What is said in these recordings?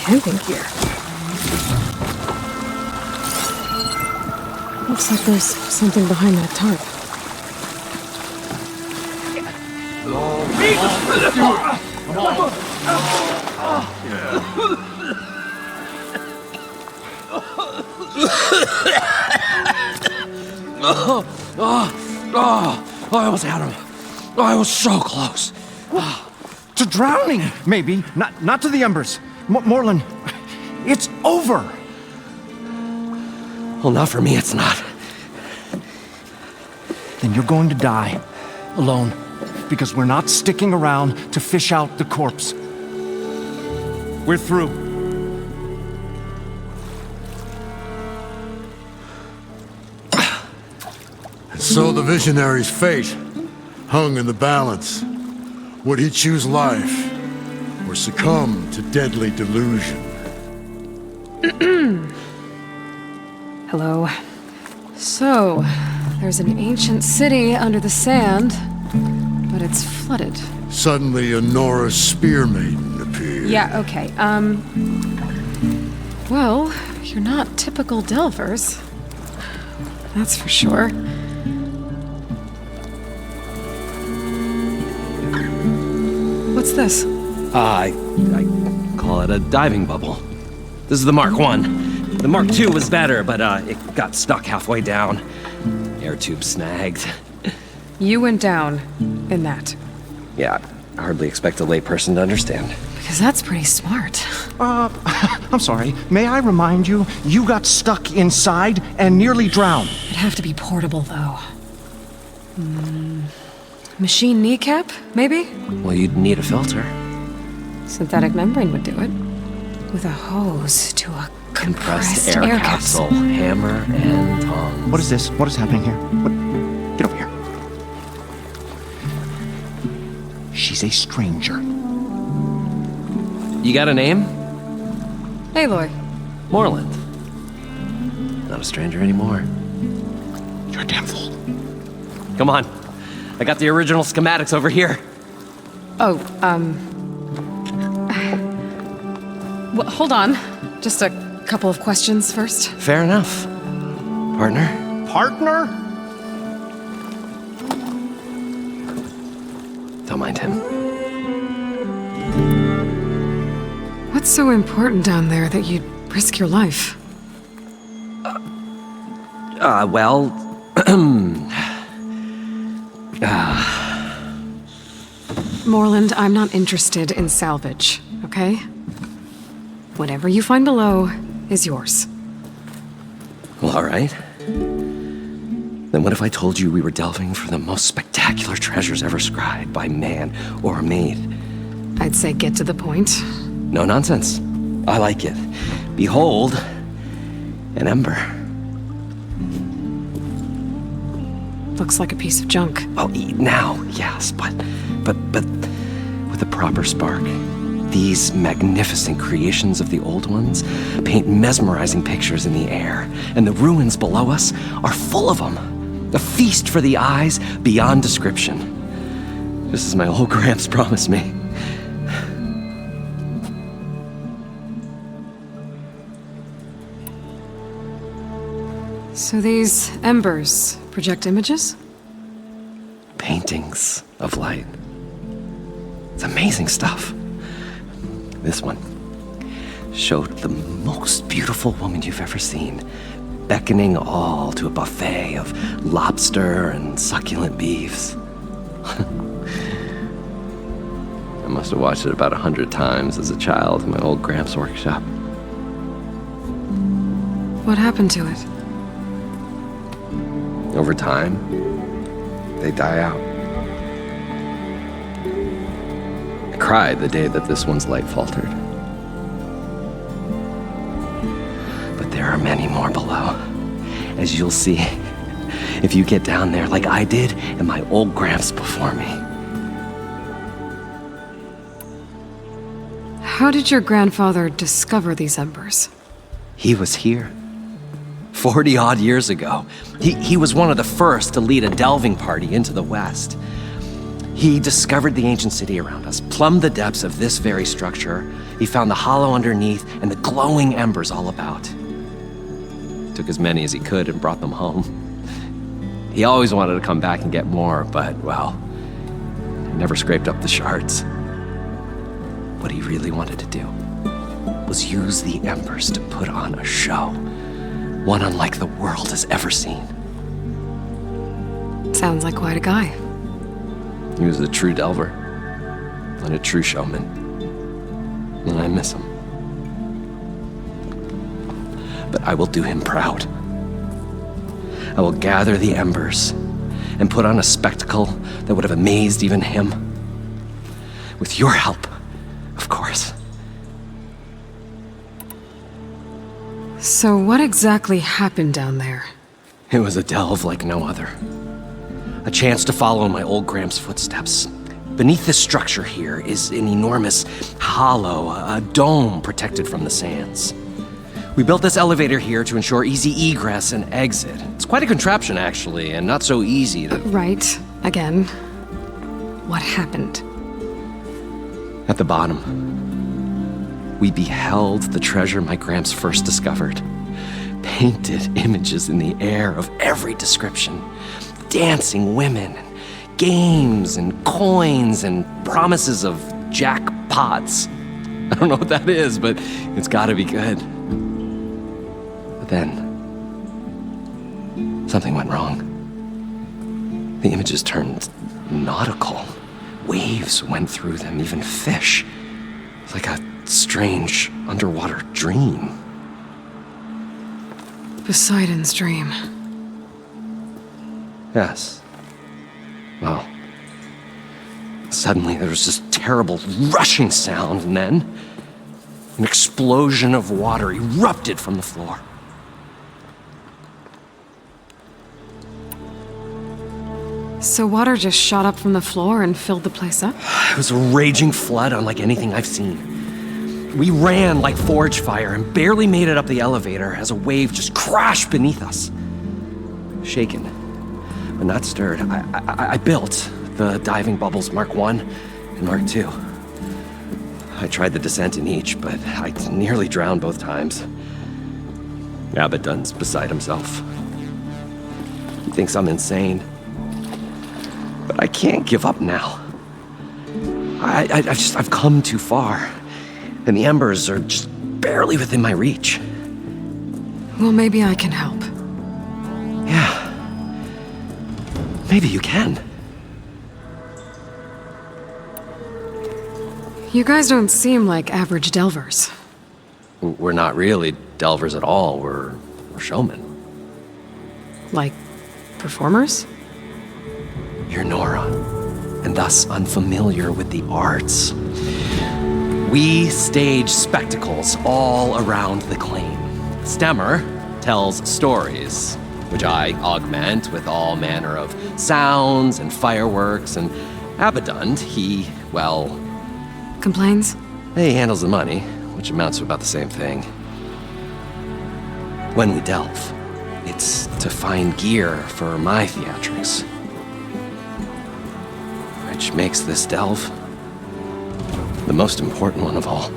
camping gear. Looks like there's something behind that tarp. I almost had him. I was so close. To drowning, maybe. Not to the embers. Moreland, it's over. Well, not for me, it's not. Then you're going to die. Alone. Because we're not sticking around to fish out the corpse. We're through. So the visionary's fate hung in the balance. Would he choose life or succumb to deadly delusion? Hello. So, there's an ancient city under the sand, but it's flooded. Suddenly a Norse spear maiden appeared. Yeah, okay. Well, you're not typical Delvers. That's for sure. What's this? I call it a diving bubble. This is the Mark 1. The Mark 2 was better, but it got stuck halfway down. Air tube snagged. You went down in that. Yeah, I hardly expect a layperson to understand. Because that's pretty smart. I'm sorry. May I remind you, you got stuck inside and nearly drowned. It'd have to be portable, though. Machine kneecap, maybe? Well, you'd need a filter. Synthetic membrane would do it. With a hose to a compressed air capsule. Hammer and tongs. What is this? What is happening here? Get over here. She's a stranger. You got a name? Aloy. Moreland. Not a stranger anymore. You're a damn fool. Come on. I got the original schematics over here. Oh, well, hold on. Just a couple of questions first. Fair enough. Partner? Partner? Don't mind him. What's so important down there that you'd risk your life? Well... Moreland, I'm not interested in salvage, okay? Whatever you find below is yours. Well, all right. Then what if I told you we were delving for the most spectacular treasures ever scribed by man or maid? I'd say get to the point. No nonsense. I like it. Behold, an ember. Looks like a piece of junk. Oh, now, yes, but with a proper spark. These magnificent creations of the old ones paint mesmerizing pictures in the air, and the ruins below us are full of them. A feast for the eyes beyond description. Just as my old Gramps promised me. So these embers project images? Paintings of light. It's amazing stuff. This one showed the most beautiful woman you've ever seen, beckoning all to a buffet of lobster and succulent beefs. I must have watched it about 100 times as a child in my old Gramps workshop. What happened to it? Over time, they die out. I cried the day that this one's light faltered. But there are many more below, as you'll see if you get down there like I did and my old Gramps before me. How did your grandfather discover these embers? He was here 40-odd years ago. He was one of the first to lead a delving party into the West. He discovered the ancient city around us, plumbed the depths of this very structure. He found the hollow underneath and the glowing embers all about. Took as many as he could and brought them home. He always wanted to come back and get more, but, well, he never scraped up the shards. What he really wanted to do was use the embers to put on a show, one unlike the world has ever seen. Sounds like quite a guy. He was a true delver and a true showman, and I miss him. But I will do him proud. I will gather the embers and put on a spectacle that would have amazed even him. With your help, of course. So what exactly happened down there? It was a delve like no other. A chance to follow in my old Gramps' footsteps. Beneath this structure here is an enormous hollow, a dome protected from the sands. We built this elevator here to ensure easy egress and exit. It's quite a contraption, actually, and not so easy to... Right. Again. What happened? At the bottom, we beheld the treasure my Gramps first discovered. Painted images in the air of every description. Dancing women, and games, and coins, and promises of jackpots. I don't know what that is, but it's gotta be good. But then, something went wrong. The images turned nautical. Waves went through them, even fish. It's like a strange underwater dream. Poseidon's dream. Yes. Well, suddenly there was this terrible rushing sound, and then an explosion of water erupted from the floor. So water just shot up from the floor and filled the place up? It was a raging flood unlike anything I've seen. We ran like forge fire and barely made it up the elevator as a wave just crashed beneath us. Shaken, but not stirred, I built the diving bubbles Mark 1 and Mark 2. I tried the descent in each, but I nearly drowned both times. Abaddon's beside himself. He thinks I'm insane. But I can't give up now. I've come too far. And the embers are just barely within my reach. Well, maybe I can help. Yeah. Maybe you can. You guys don't seem like average delvers. We're not really delvers at all. We're showmen. Like, performers? You're Nora, and thus unfamiliar with the arts. We stage spectacles all around the claim. Stemmer tells stories, which I augment with all manner of sounds and fireworks, and Abaddon, he, well... Complains? He handles the money, which amounts to about the same thing. When we delve, it's to find gear for my theatrics. Which makes this delve the most important one of all.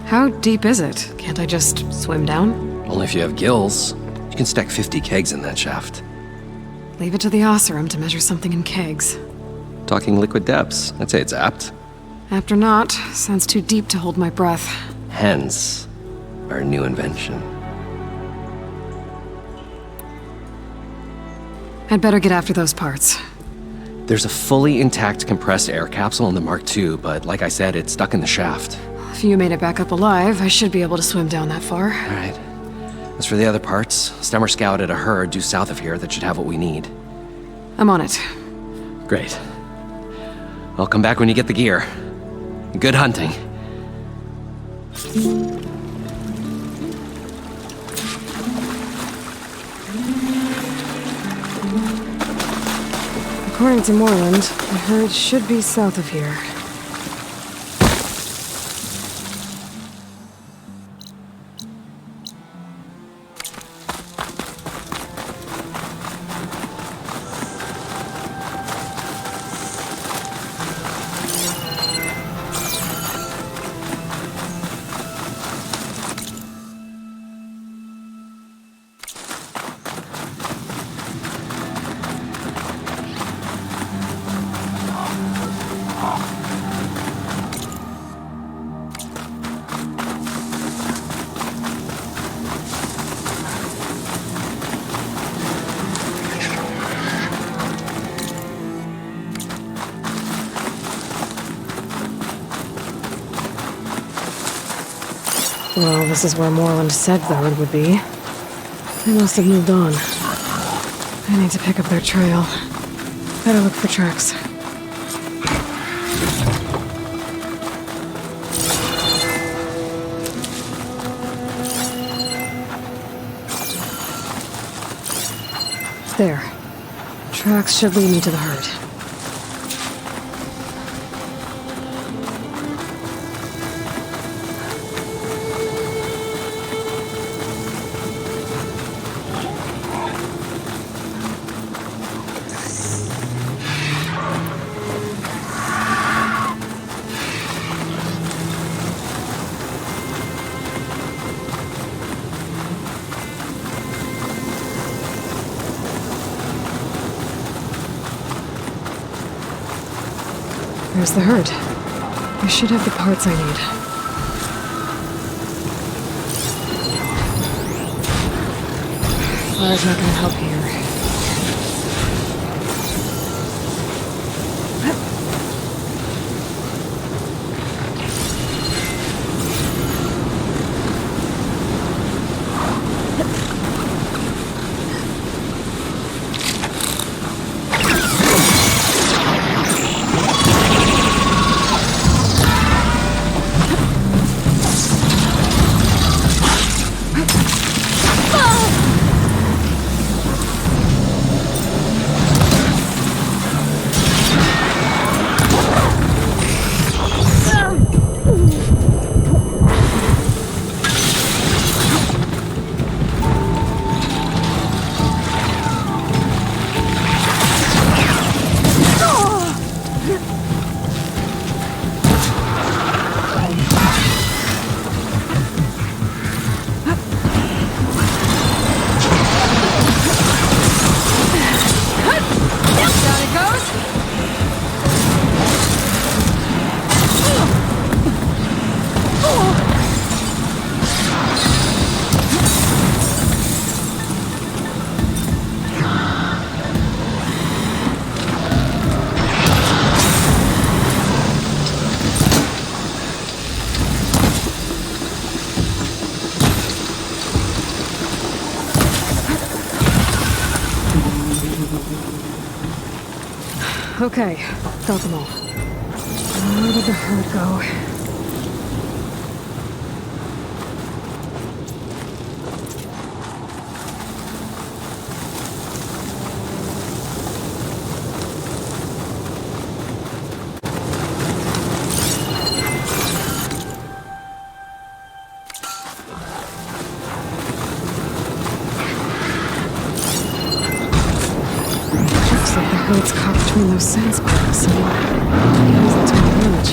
How deep is it? Can't I just swim down? Only if you have gills. You can stack 50 kegs in that shaft. Leave it to the Osserum to measure something in kegs. Talking liquid depths, I'd say it's apt. Apt or not, sounds too deep to hold my breath. Hence, our new invention. I'd better get after those parts. There's a fully intact compressed air capsule in the Mark II, but like I said, it's stuck in the shaft. If you made it back up alive, I should be able to swim down that far. All right. As for the other parts, Stemmer scouted a herd due south of here that should have what we need. I'm on it. Great. I'll come back when you get the gear. Good hunting. According to Moreland, the herd should be south of here. Well, this is where Moreland said the herd would be. They must have moved on. I need to pick up their trail. Better look for tracks. There. Tracks should lead me to the herd. There's the herd. I should have the parts I need. Fire's not gonna help here. Okay, got them all. Where did the herd go? Looks like the herd's caught between those sandspikes. Use it to my advantage.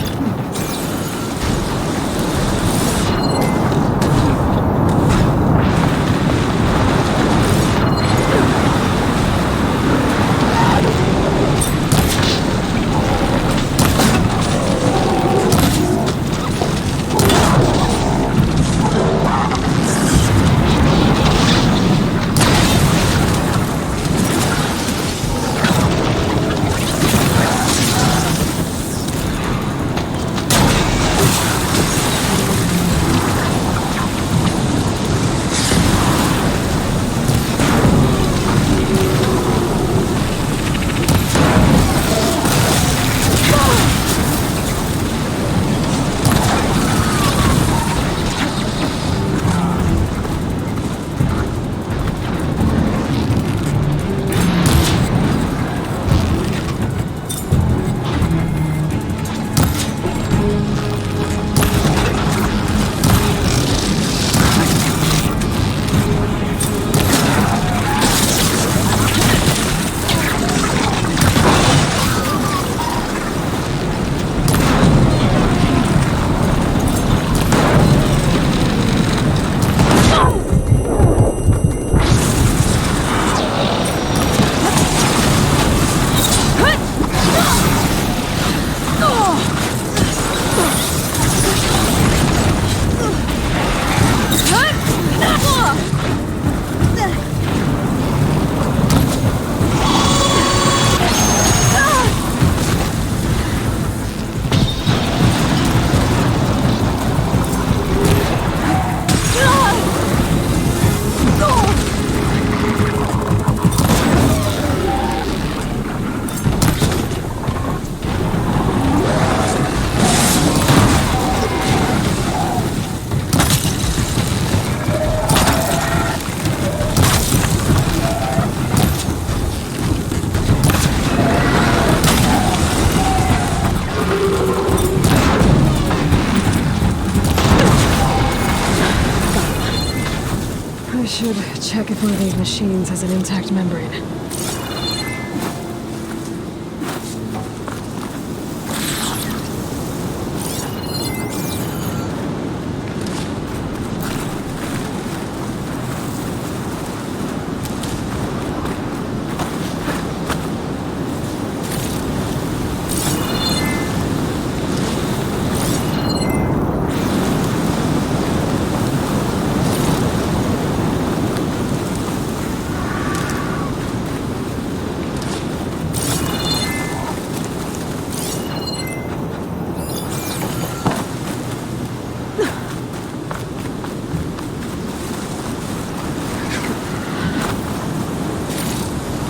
check if one of these machines has an intact membrane.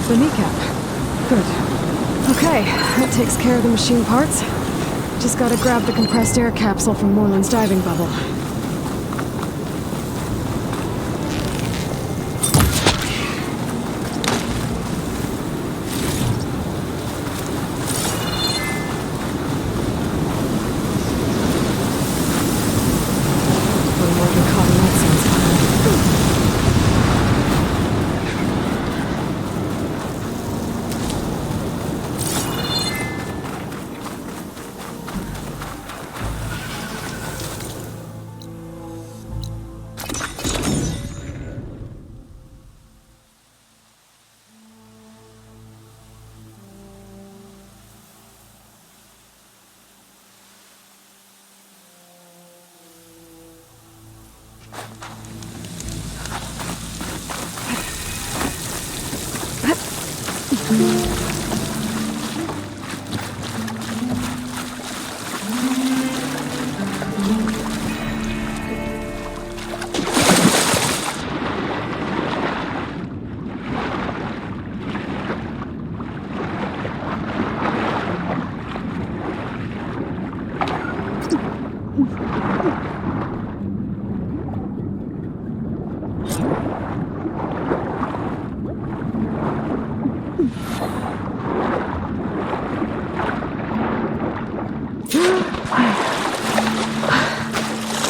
The kneecap. Good. Okay, that takes care of the machine parts. Just gotta grab the compressed air capsule from Moreland's diving bubble. One more than caught in that sense.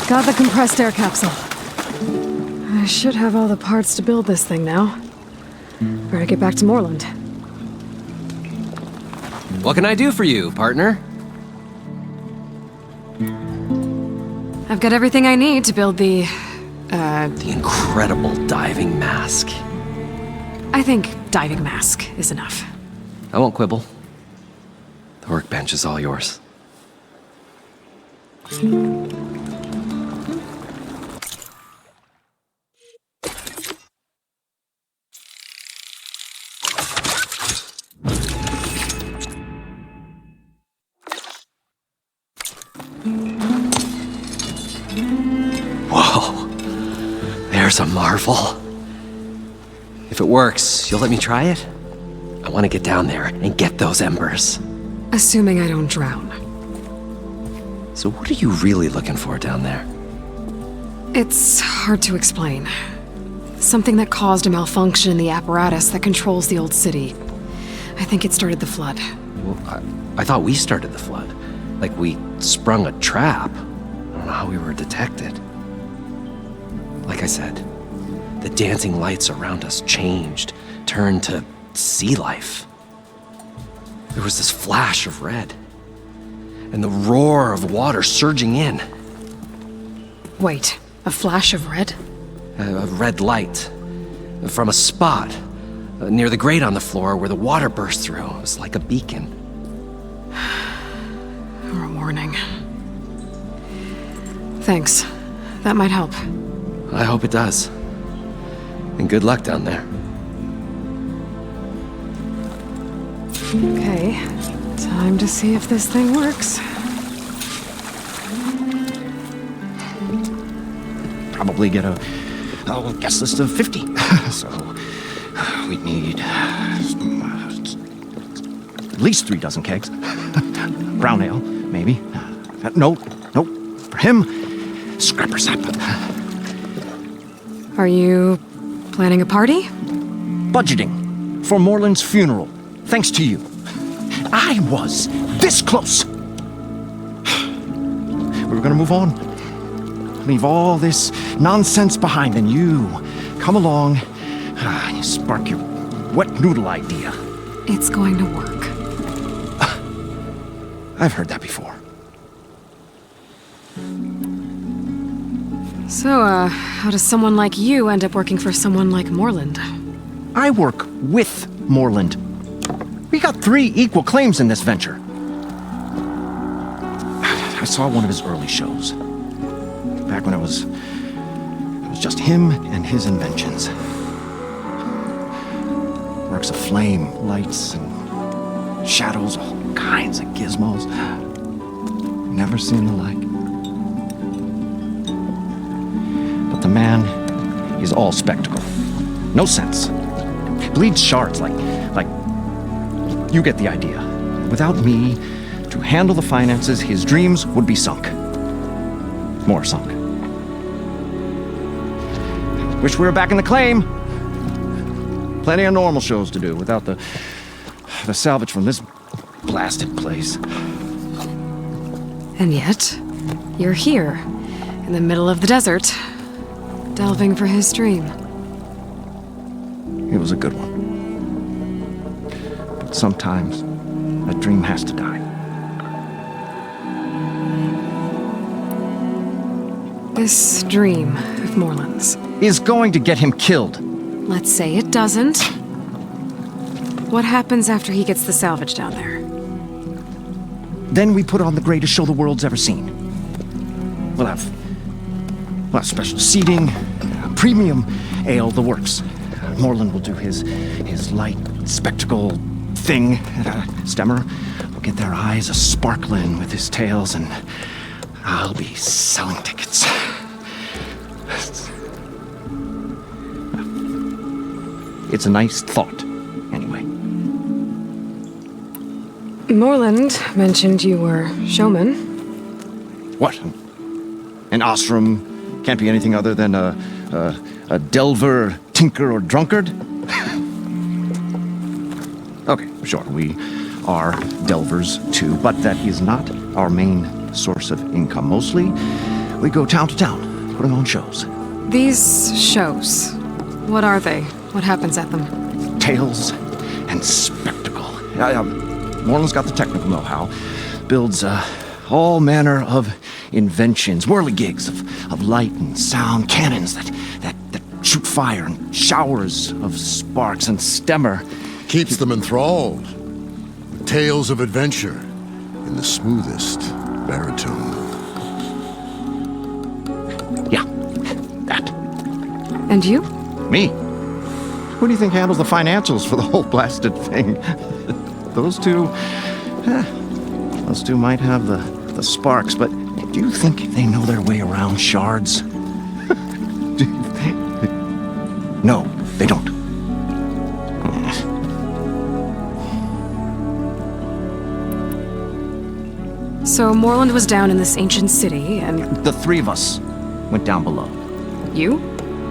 Got the compressed air capsule. I should have all the parts to build this thing now. Better get back to Moreland. What can I do for you, partner? I've got everything I need to build the incredible diving mask. I think diving mask is enough. I won't quibble. The workbench is all yours. Whoa, there's a marvel. If it works, you'll let me try it? I want to get down there and get those embers. Assuming I don't drown. So what are you really looking for down there? It's hard to explain. Something that caused a malfunction in the apparatus that controls the old city. I think it started the flood. Well, I thought we started the flood. Like we sprung a trap. I don't know how we were detected. Like I said, the dancing lights around us changed, turned to sea life. There was this flash of red, and the roar of water surging in. Wait, a flash of red? A red light from a spot near the grate on the floor where the water burst through. It was like a beacon. Or a warning. Thanks. That might help. I hope it does. And good luck down there. Okay, time to see if this thing works. Probably get a guest list of 50. So we'd need at least 3 dozen kegs. Brown ale, maybe. Nope. For him, scrapper sap. Are you planning a party? Budgeting for Moreland's funeral. Thanks to you. I was this close. We were gonna move on. Leave all this nonsense behind, and you come along, you spark your wet noodle idea. It's going to work. I've heard that before. So, how does someone like you end up working for someone like Moreland? I work with Moreland. We got 3 equal claims in this venture. I saw one of his early shows. Back when it was just him and his inventions. Works of flame, lights, and shadows, all kinds of gizmos. Never seen the like. But the man is all spectacle. No sense. Bleeds shards like you get the idea. Without me to handle the finances, his dreams would be sunk. More sunk. Wish we were back in the claim. Plenty of normal shows to do without the salvage from this blasted place. And yet, you're here, in the middle of the desert, delving for his dream. It was a good one. But sometimes, that dream has to die. This dream of Moreland's. Is going to get him killed. Let's say it doesn't. What happens after he gets the salvage down there? Then we put on the greatest show the world's ever seen. We'll have special seating, premium ale, the works. Moreland will do his light spectacle thing. Stemmer will get their eyes a-sparkling with his tales, and I'll be selling tickets. It's a nice thought, anyway. Moreland mentioned you were showman. What? An ostrom can't be anything other than a delver, tinker, or drunkard? Okay, sure, we are delvers too, but that is not our main source of income. Mostly, we go town to town, putting on shows. These shows, what are they? What happens at them? Tales and spectacle. Moreland's got the technical know-how. Builds all manner of inventions, whirligigs of light and sound, cannons that shoot fire, and showers of sparks, and Stemmer Keeps them enthralled. With tales of adventure in the smoothest baritone. Yeah, that. And you? Me. Who do you think handles the financials for the whole blasted thing? Those two might have the sparks, but do you think they know their way around shards? No, they don't. So Moreland was down in this ancient city, and... The 3 of us went down below. You?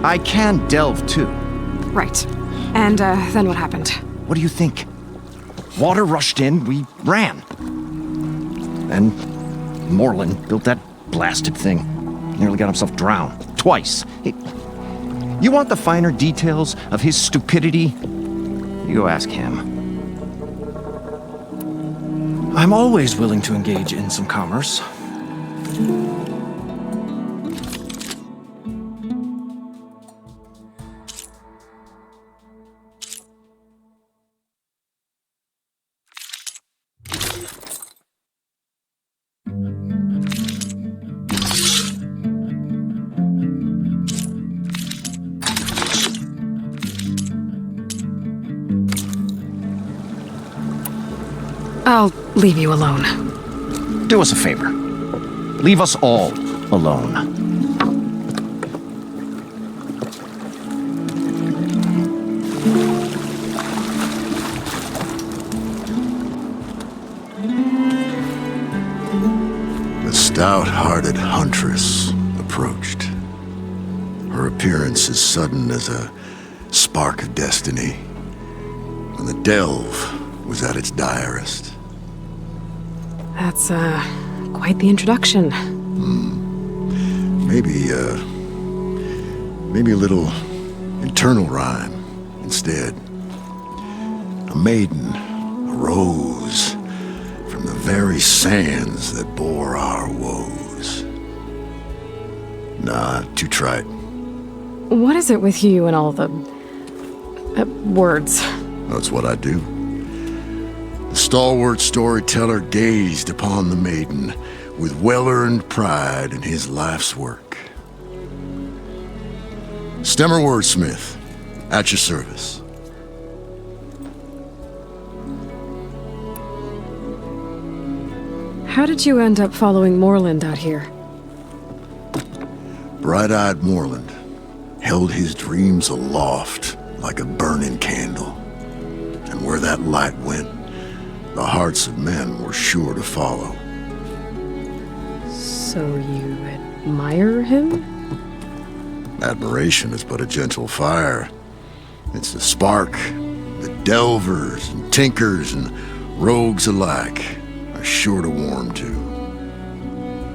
I can delve, too. Right. And, then what happened? What do you think? Water rushed in, we ran. Then Moreland built that blasted thing. Nearly got himself drowned. Twice. You want the finer details of his stupidity? You go ask him. I'm always willing to engage in some commerce. I'll leave you alone. Do us a favor. Leave us all alone. The stout-hearted huntress approached. Her appearance as sudden as a spark of destiny, when the delve was at its direst. That's, quite the introduction. Maybe a little Internal rhyme, instead. A maiden arose from the very sands that bore our woes. Nah, too trite. What is it with you and all the... words? That's what I do. The stalwart storyteller gazed upon the maiden with well-earned pride in his life's work. Stemmer wordsmith, at your service. How did you end up following Moreland out here? Bright-eyed Moreland held his dreams aloft like a burning candle. And where that light went, the hearts of men were sure to follow. So you admire him? Admiration is but a gentle fire. It's the spark that delvers and tinkers and rogues alike are sure to warm to.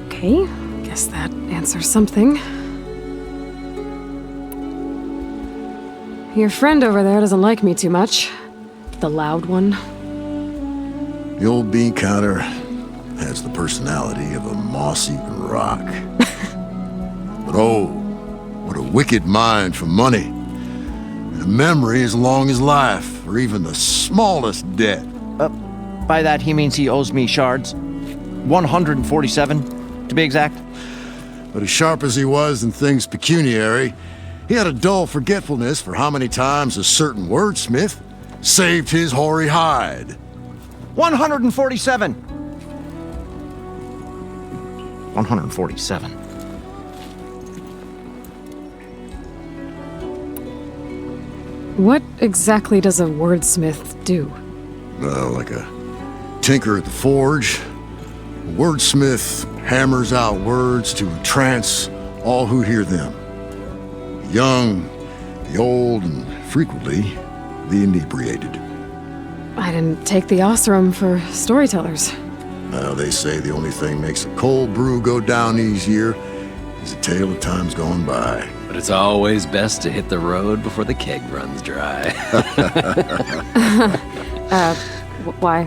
Okay, guess that answers something. Your friend over there doesn't like me too much. The loud one. The old bean counter has the personality of a moss-eaten rock. But oh, what a wicked mind for money. And a memory as long as life, or even the smallest debt. By that, he means he owes me shards. 147, to be exact. But as sharp as he was in things pecuniary, he had a dull forgetfulness for how many times a certain wordsmith saved his hoary hide. 147! 147. What exactly does a wordsmith do? Like a tinker at the forge, a wordsmith hammers out words to entrance all who hear them. The young, the old, and frequently the inebriated. I didn't take the Osram for storytellers. Well, they say the only thing makes a cold brew go down easier is a tale of times gone by. But it's always best to hit the road before the keg runs dry.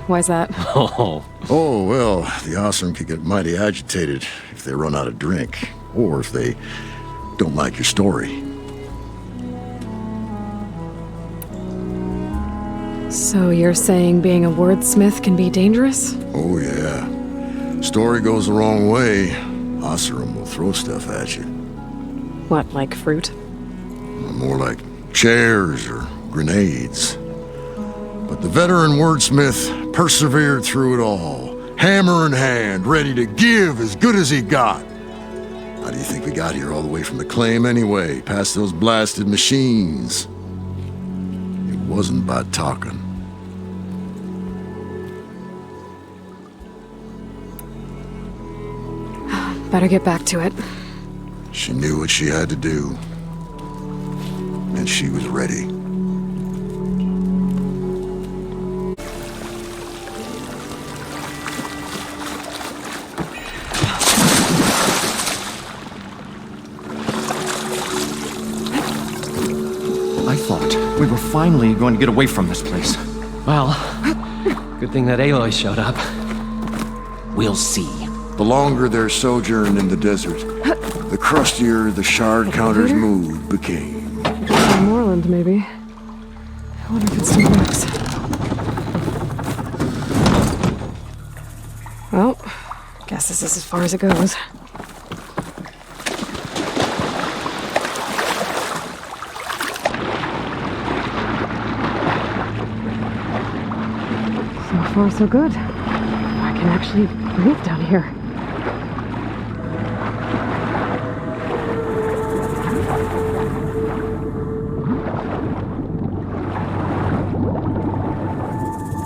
Why's that? Oh. Oh, well, the Osram could get mighty agitated if they run out of drink, or if they don't like your story. So you're saying being a wordsmith can be dangerous? Oh, yeah. Story goes the wrong way, Osram will throw stuff at you. What, like fruit? More like chairs or grenades. But the veteran wordsmith persevered through it all, hammer in hand, ready to give as good as he got. How do you think we got here all the way from the claim anyway, past those blasted machines? It wasn't by talking. Better get back to it. She knew what she had to do, and she was ready. I thought we were finally going to get away from this place. Well, good thing that Aloy showed up. We'll see. The longer their sojourn in the desert, the crustier the shard counter's mood became. Moreland, maybe. I wonder if it still works. Well, guess this is as far as it goes. So far, so good. I can actually breathe down here.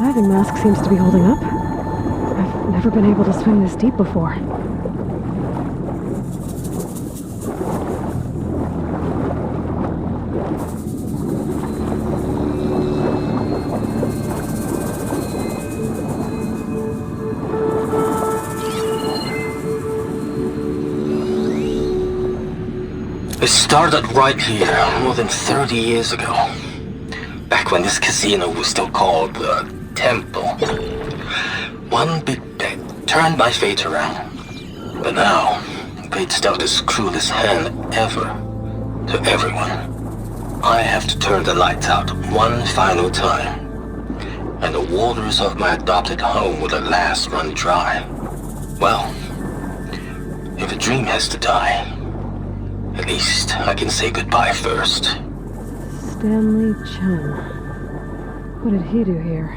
Diving mask seems to be holding up. I've never been able to swim this deep before. It started right here, more than 30 years ago. Back when this casino was still called the Temple. One big bet turned my fate around. But now, fate's dealt its cruelest hand ever to everyone. I have to turn the lights out one final time. And the waters of my adopted home will at last run dry. Well, if a dream has to die, at least I can say goodbye first. Stanley Chen. What did he do here?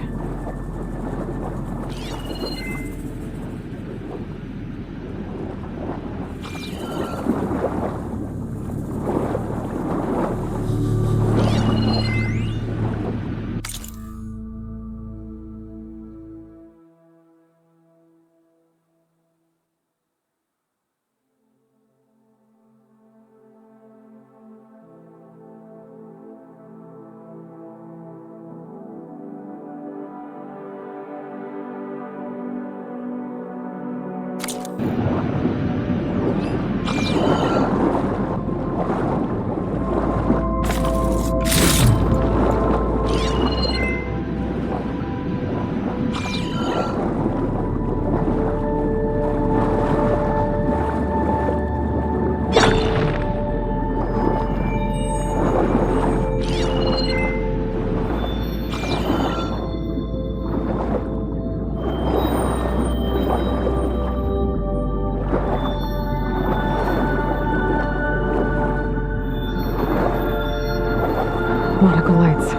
Nautical lights.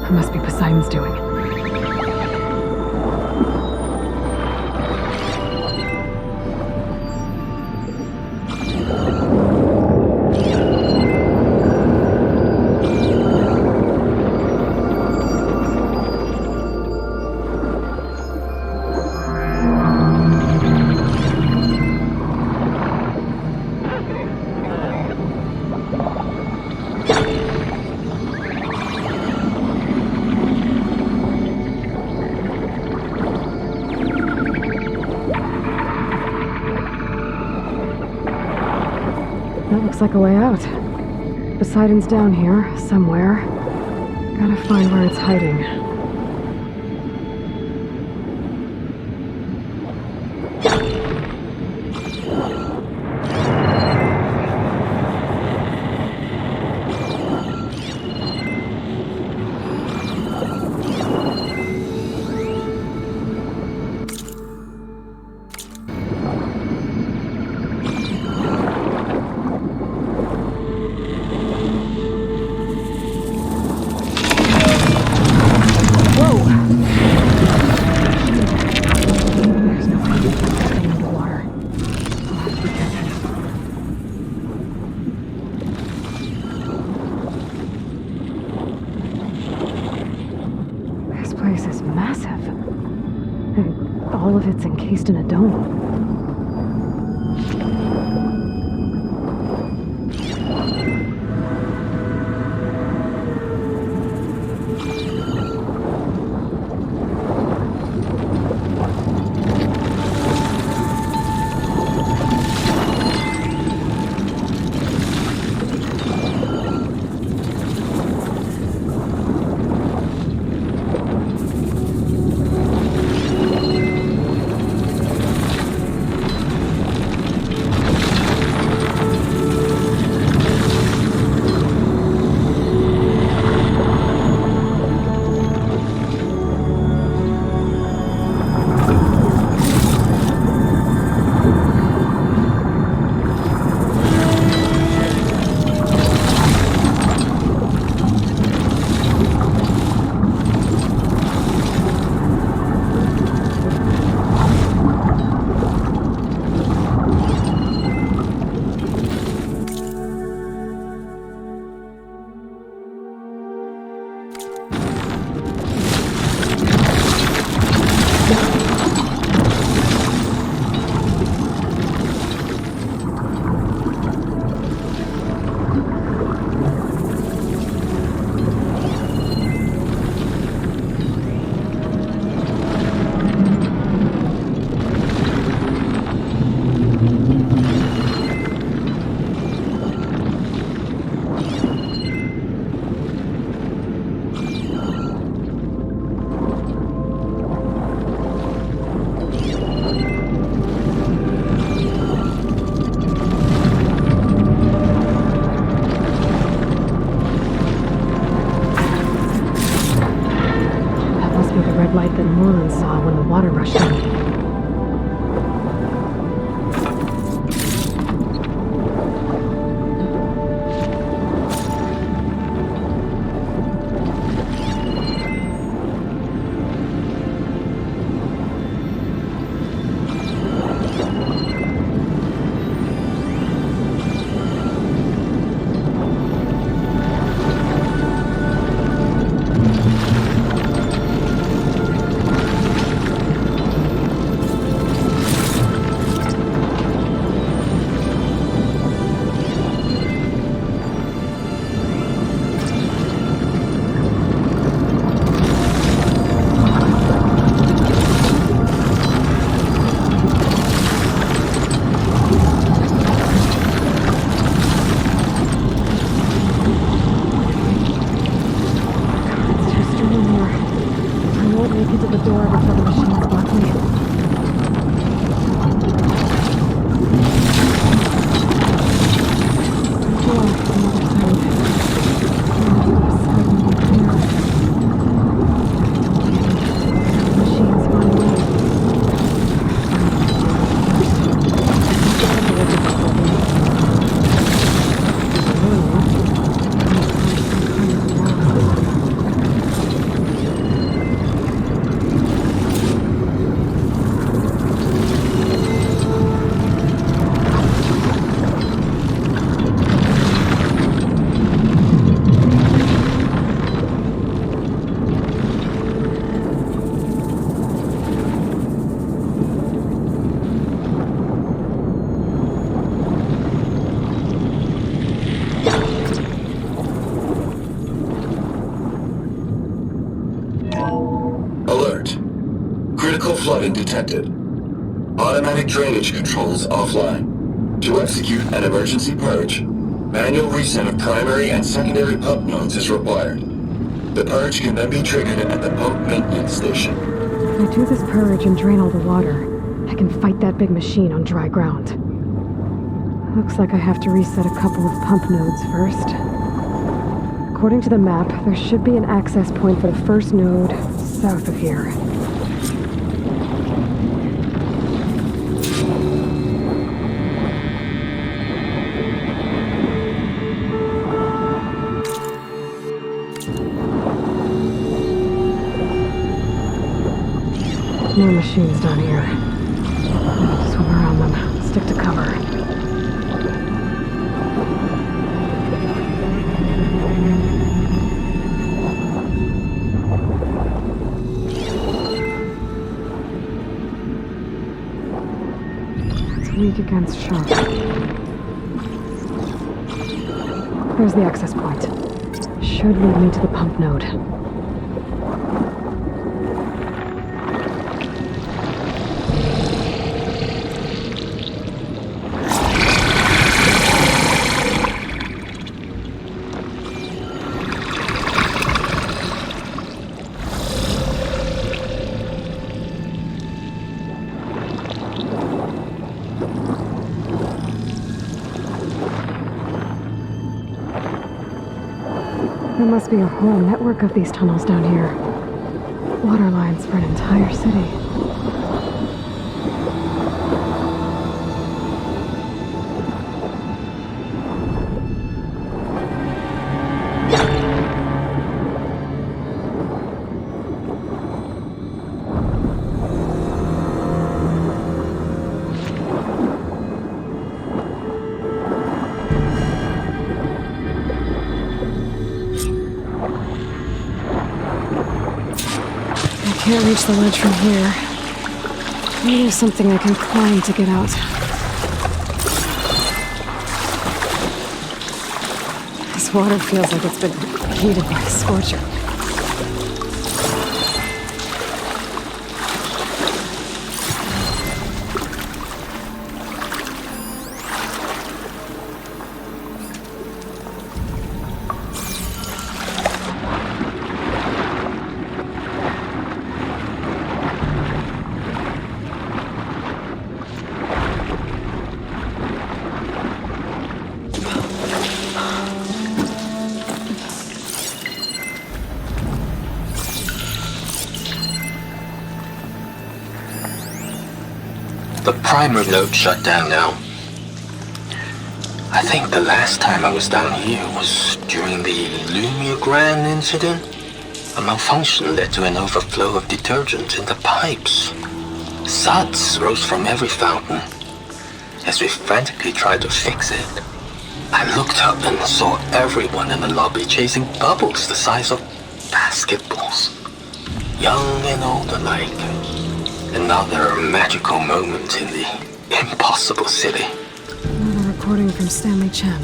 It must be Poseidon's doing. That looks like a way out. Poseidon's down here, somewhere. Gotta find where it's hiding. This is massive. And all of it's encased in a dome. red light that Moreland saw when the water rushed in. Flooding detected. Automatic drainage controls offline. To execute an emergency purge, manual reset of primary and secondary pump nodes is required. The purge can then be triggered at the pump maintenance station. If I do this purge and drain all the water, I can fight that big machine on dry ground. Looks like I have to reset a couple of pump nodes first. According to the map, there should be an access point for the first node south of here. No machines down here. Swim around them. Stick to cover. It's weak against shock. There's the access point. Should lead me to the pump node. There must be a whole network of these tunnels down here. Water lines for an entire city. Can't reach the ledge from here. Maybe there's something I can climb to get out. This water feels like it's been heated by a scorcher. The primer node shut down now. I think the last time I was down here was during the Lumia Grand incident. A malfunction led to an overflow of detergent in the pipes. Suds rose from every fountain. As we frantically tried to fix it, I looked up and saw everyone in the lobby chasing bubbles the size of basketballs. Young and old alike. Another magical moment in the impossible city. Another recording from Stanley Chen.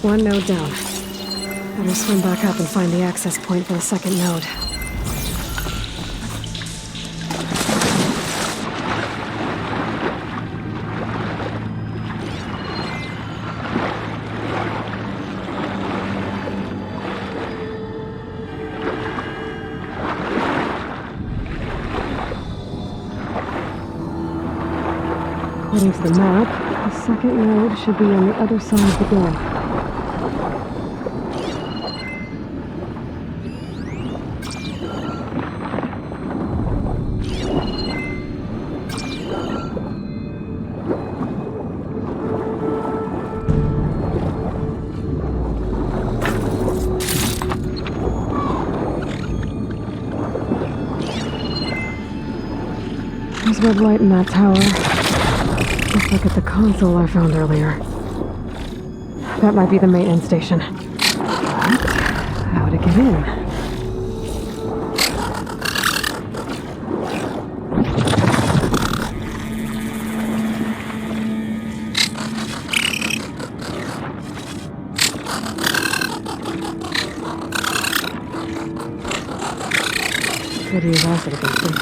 One node down. Better swim back up and find the access point for the second node. According to the map, the second node should be on the other side of the door. There's red light in that tower. Just like at the console I found earlier. That might be the maintenance station. But how to get in? Could use acid against them.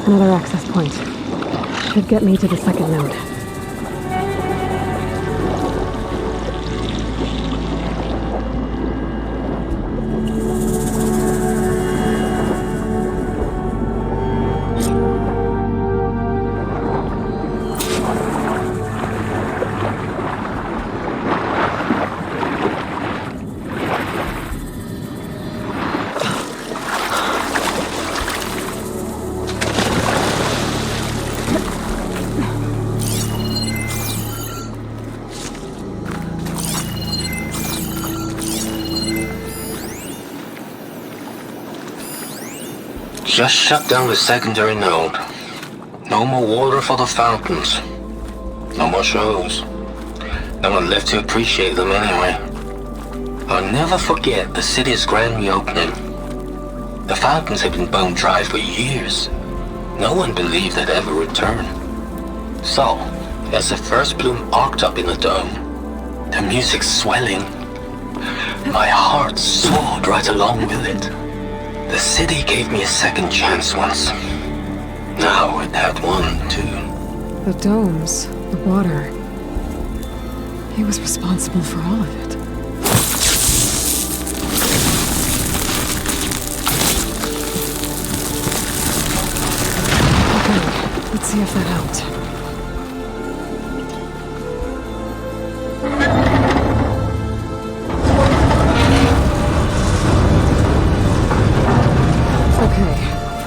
Another access point. Should get me to the second node. Just shut down the secondary node. No more water for the fountains. No more shows. No one left to appreciate them anyway. I'll never forget the city's grand reopening. The fountains had been bone dry for years. No one believed they'd ever return. So, As the first bloom arced up in the dome, the music swelling, my heart soared right along with it. The city gave me a second chance once. Now it had one, too. The domes, the water. He was responsible for all of it. Okay, let's see if that helped.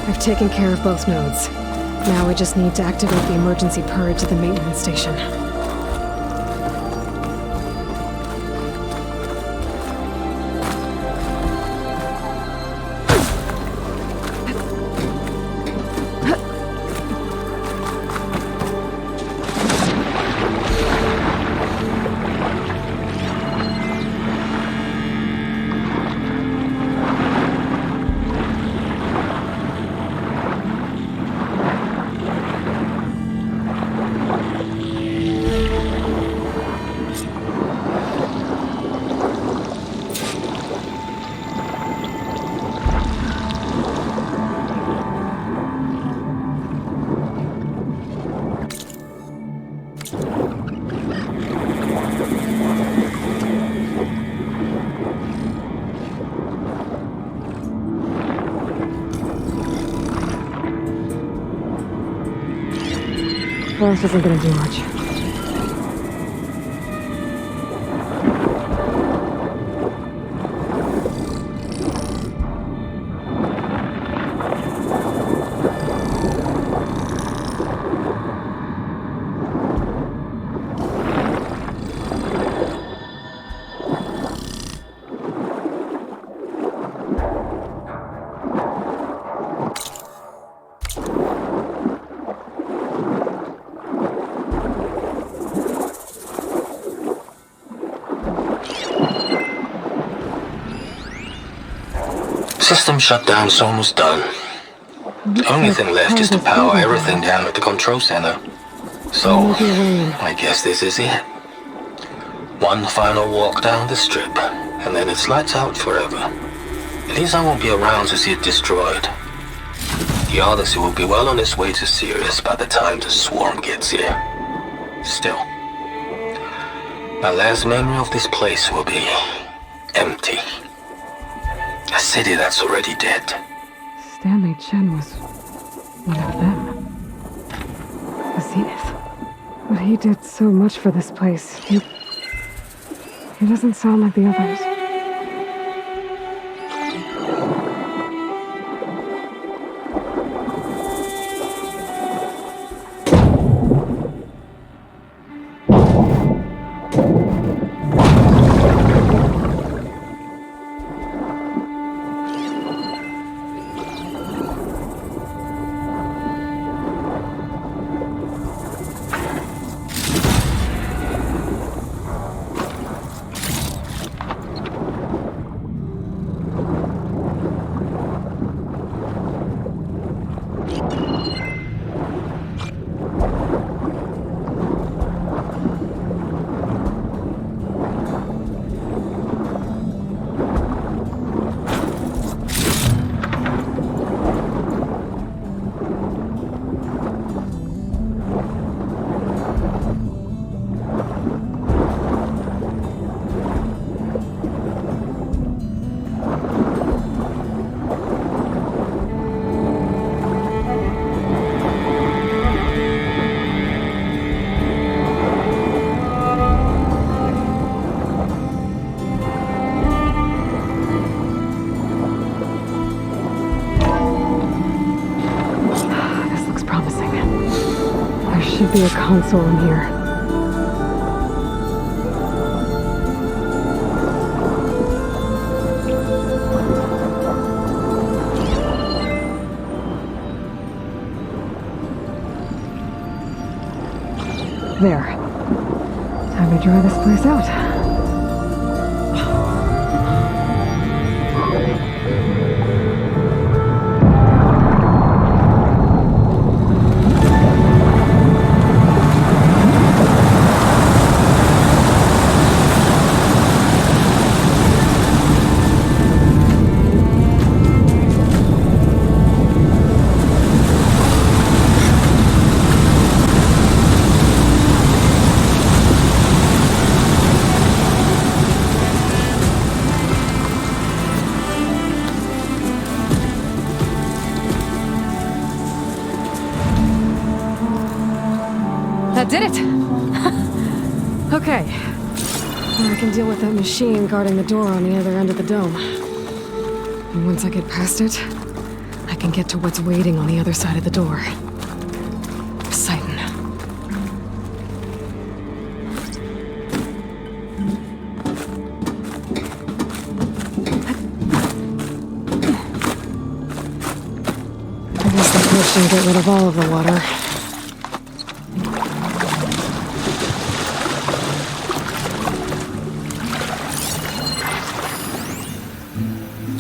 I've taken care of both nodes. Now I just need to activate the emergency purge at the maintenance station. Well, this isn't gonna do much. System shutdown's almost done. The only thing left is to power everything down at the control center. So, I guess this is it. One final walk down the strip, and then it's lights out forever. At least I won't be around to see it destroyed. The Odyssey will be well on its way to Sirius by the time the swarm gets here. Still, my last memory of this place will be empty. A city that's already dead. Stanley Chen was one of them. The Zenith. But he did so much for this place. He doesn't sound like the others. Should be a console in here. There. Time to dry this place out. That did it! Okay. Now I can deal with that machine guarding the door on the other end of the dome. And once I get past it, I can get to what's waiting on the other side of the door. Poseidon. I guess the push didn't get rid of all of the water.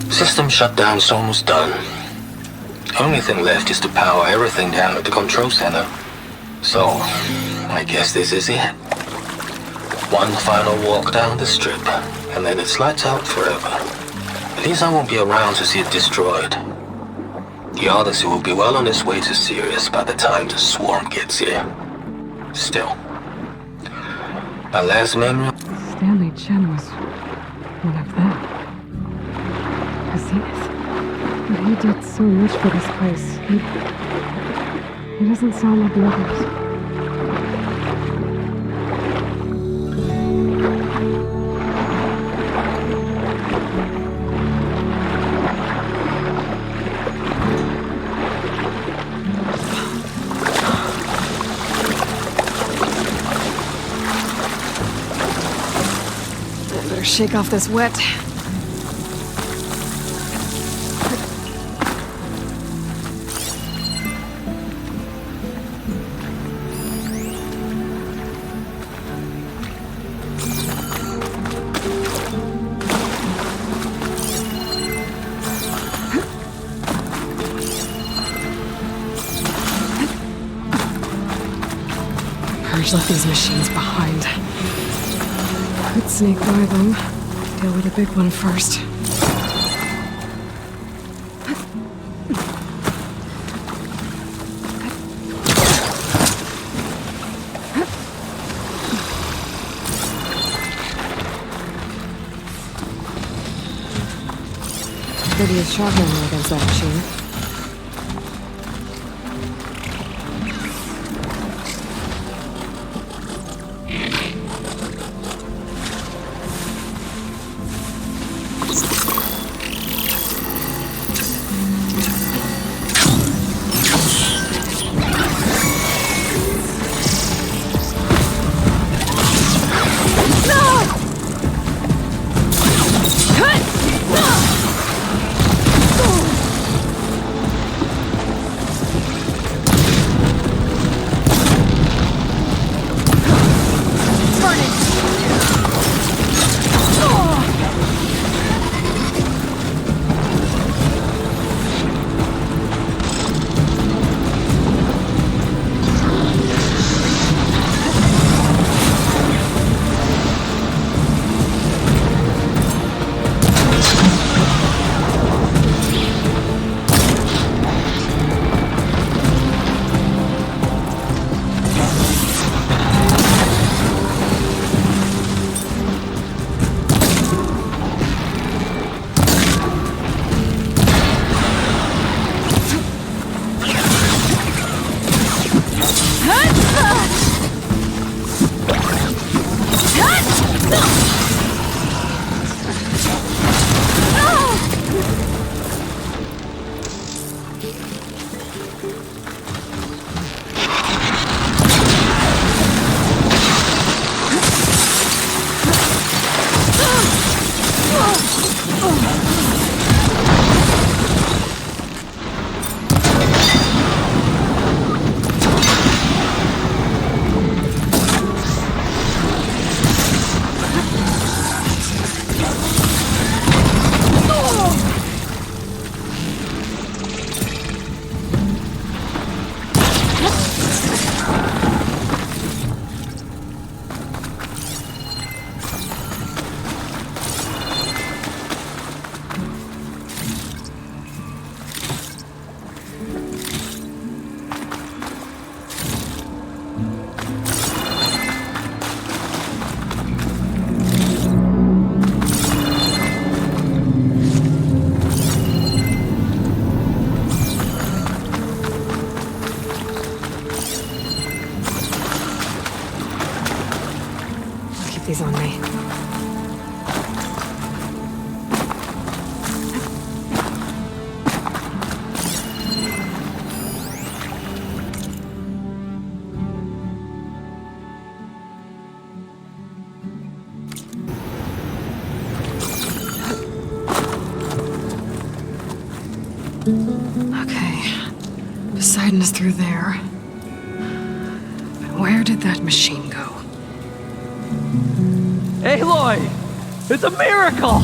System shutdown's almost done. Only thing left is to power everything down at the control center. So, I guess this is it. One final walk down the strip, and then it's lights out forever. At least I won't be around to see it destroyed. The Odyssey will be well on its way to Sirius by the time the swarm gets here. Still, my last memory... Stanley Chen was one of them. Zenith. But he did so much for this place. He doesn't sound like the others. I better shake off this wet. Left these machines behind. Could sneak by them. Deal with the big one first. Could use shotgun against that machine. eyes on me. Okay. Poseidon is through there. But where did that machine go? Aloy! It's a miracle!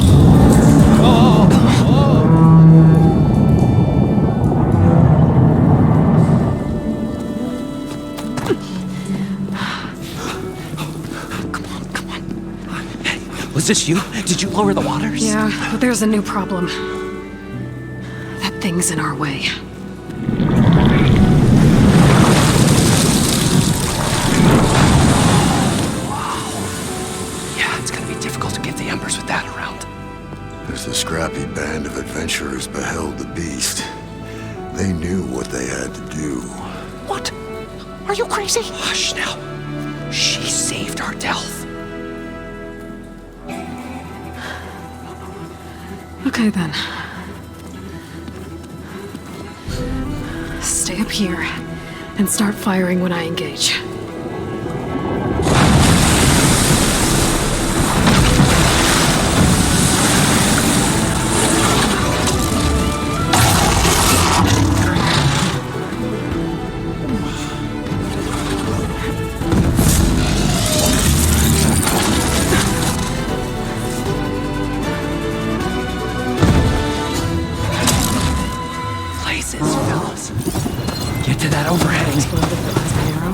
Come on. Hey, was this you? Did you lower the waters? Yeah, but there's a new problem. That thing's in our way. Yeah, it's gonna be difficult to get the embers with that around. As the scrappy band of adventurers beheld the beast, they knew what they had to do. What? Are you crazy? Hush now. She saved our Delph. Okay then. Stay up here and start firing when I engage. Places, fellas. Get to that overheading. Explode with the plasma arrow.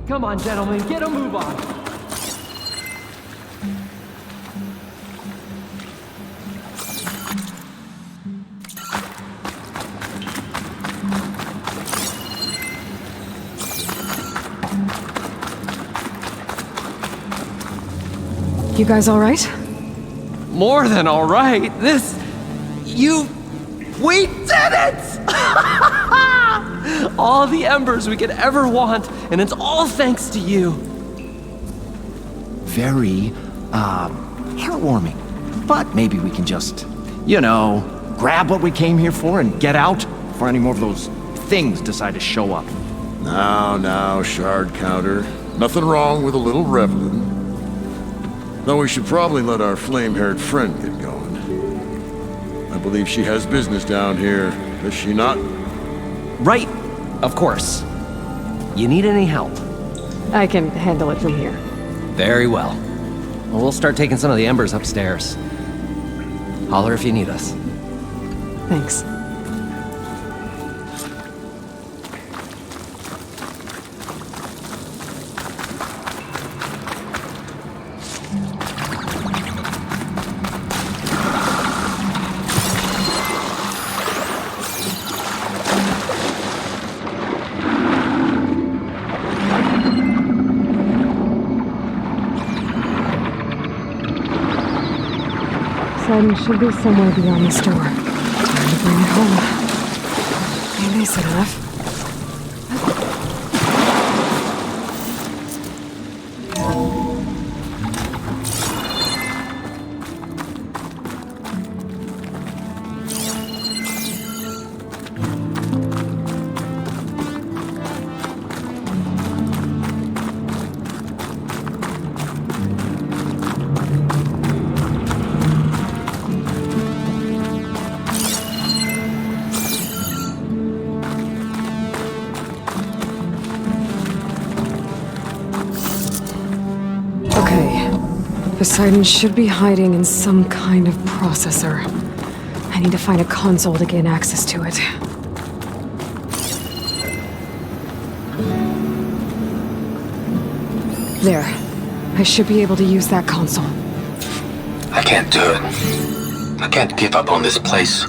Come on, gentlemen, get a move on. You guys all right? More than all right. We did it! All the embers we could ever want, and it's all thanks to you. Very, heartwarming. But maybe we can just, grab what we came here for and get out before any more of those things decide to show up. Now, shard counter. Nothing wrong with a little reveling. Though we should probably let our flame-haired friend get going. I believe she has business down here Is she not? Right, of course. You need any help? I can handle it from here. Very well. Well, we'll start taking some of the embers upstairs. Holler if you need us. Thanks. Poseidon should be somewhere beyond this door. Time to bring it home. Ain't nice enough. Poseidon should be hiding in some kind of processor. I need to find a console to gain access to it. There. I should be able to use that console. I can't do it. I can't give up on this place.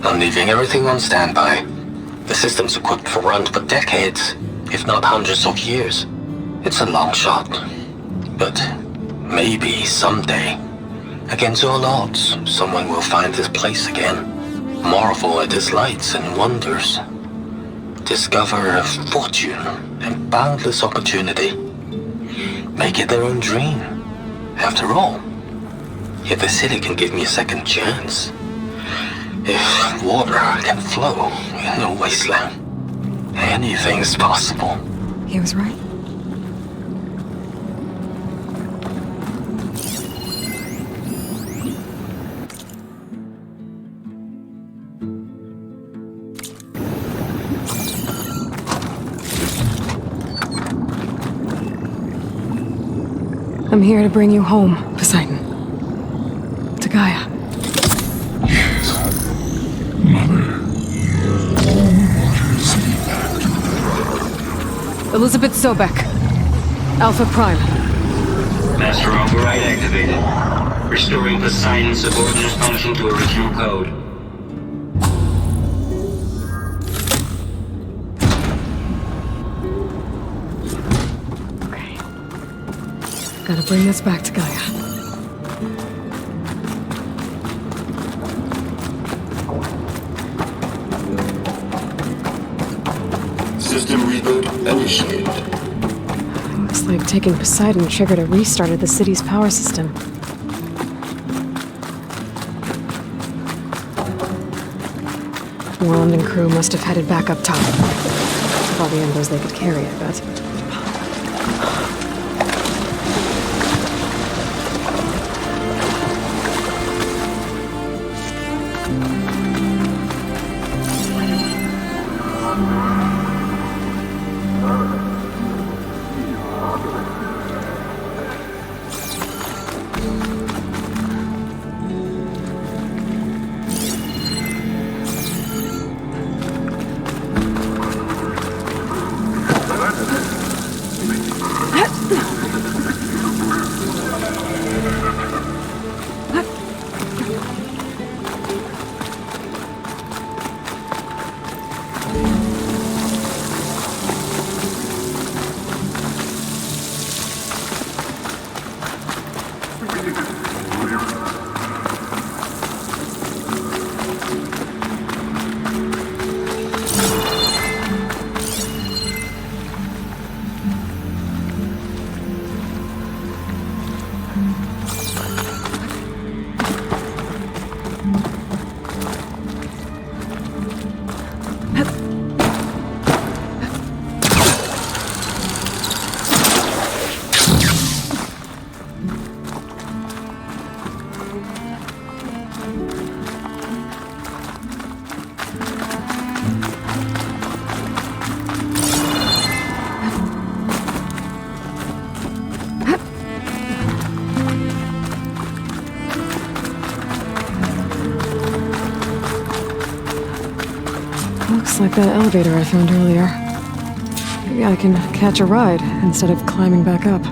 I'm leaving everything on standby. The system's equipped for runs for decades, if not hundreds of years. It's a long shot. But maybe someday, against all odds, someone will find this place again. Marvel at its lights and wonders. Discover a fortune and boundless opportunity. Make it their own dream. After all, if the city can give me a second chance, if water can flow in a wasteland, anything's possible. He was right. I'm here to bring you home, Poseidon. To Gaia. Elizabeth Sobek. Alpha Prime. Master override activated. Restoring Poseidon's subordinate function to original code. Okay. Gotta bring this back to Gaia. System reboot initiated. Looks like taking Poseidon triggered a restart of the city's power system. Moreland and crew must have headed back up top. With all the embers they could carry, I bet. Looks like that elevator I found earlier. Maybe I can catch a ride instead of climbing back up.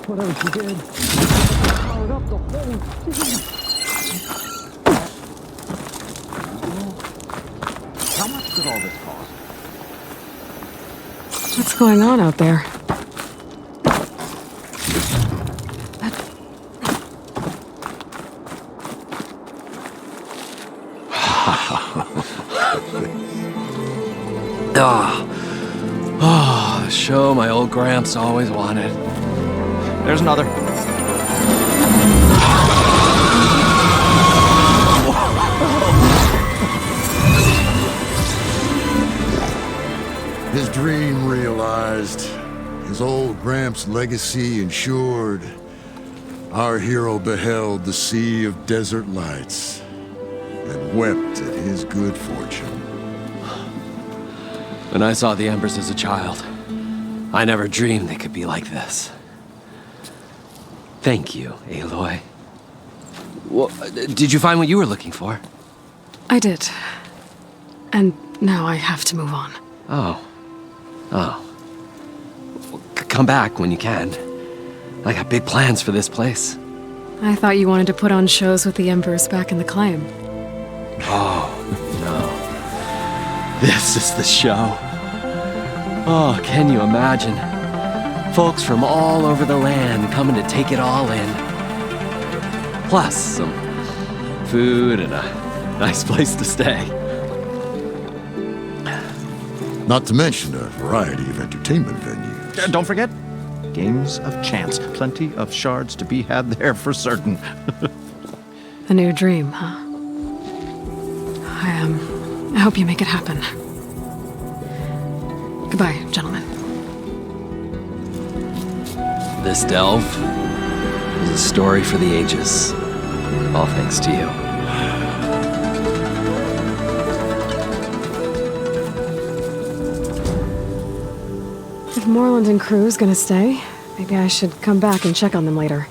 Whatever she did. Powered up the whole thing. How much did all this cost? What's going on out there? Oh, the show my old Gramps always wanted. There's another. His dream realized, his old Gramps' legacy ensured. Our hero beheld the sea of desert lights and wept at his good fortune. When I saw the embers as a child, I never dreamed they could be like this. Thank you, Aloy. Well, did you find what you were looking for? I did. And now I have to move on. Oh. Well, come back when you can. I got big plans for this place. I thought you wanted to put on shows with the Embers back in the claim. Oh, no. This is the show. Oh, can you imagine? Folks from all over the land coming to take it all in. Plus some food and a nice place to stay. Not to mention a variety of entertainment venues. Don't forget, games of chance. Plenty of shards to be had there for certain. A new dream, huh? I hope you make it happen. Goodbye, gentlemen. This delve is a story for the ages. All thanks to you. If Moreland and crew's gonna stay, maybe I should come back and check on them later.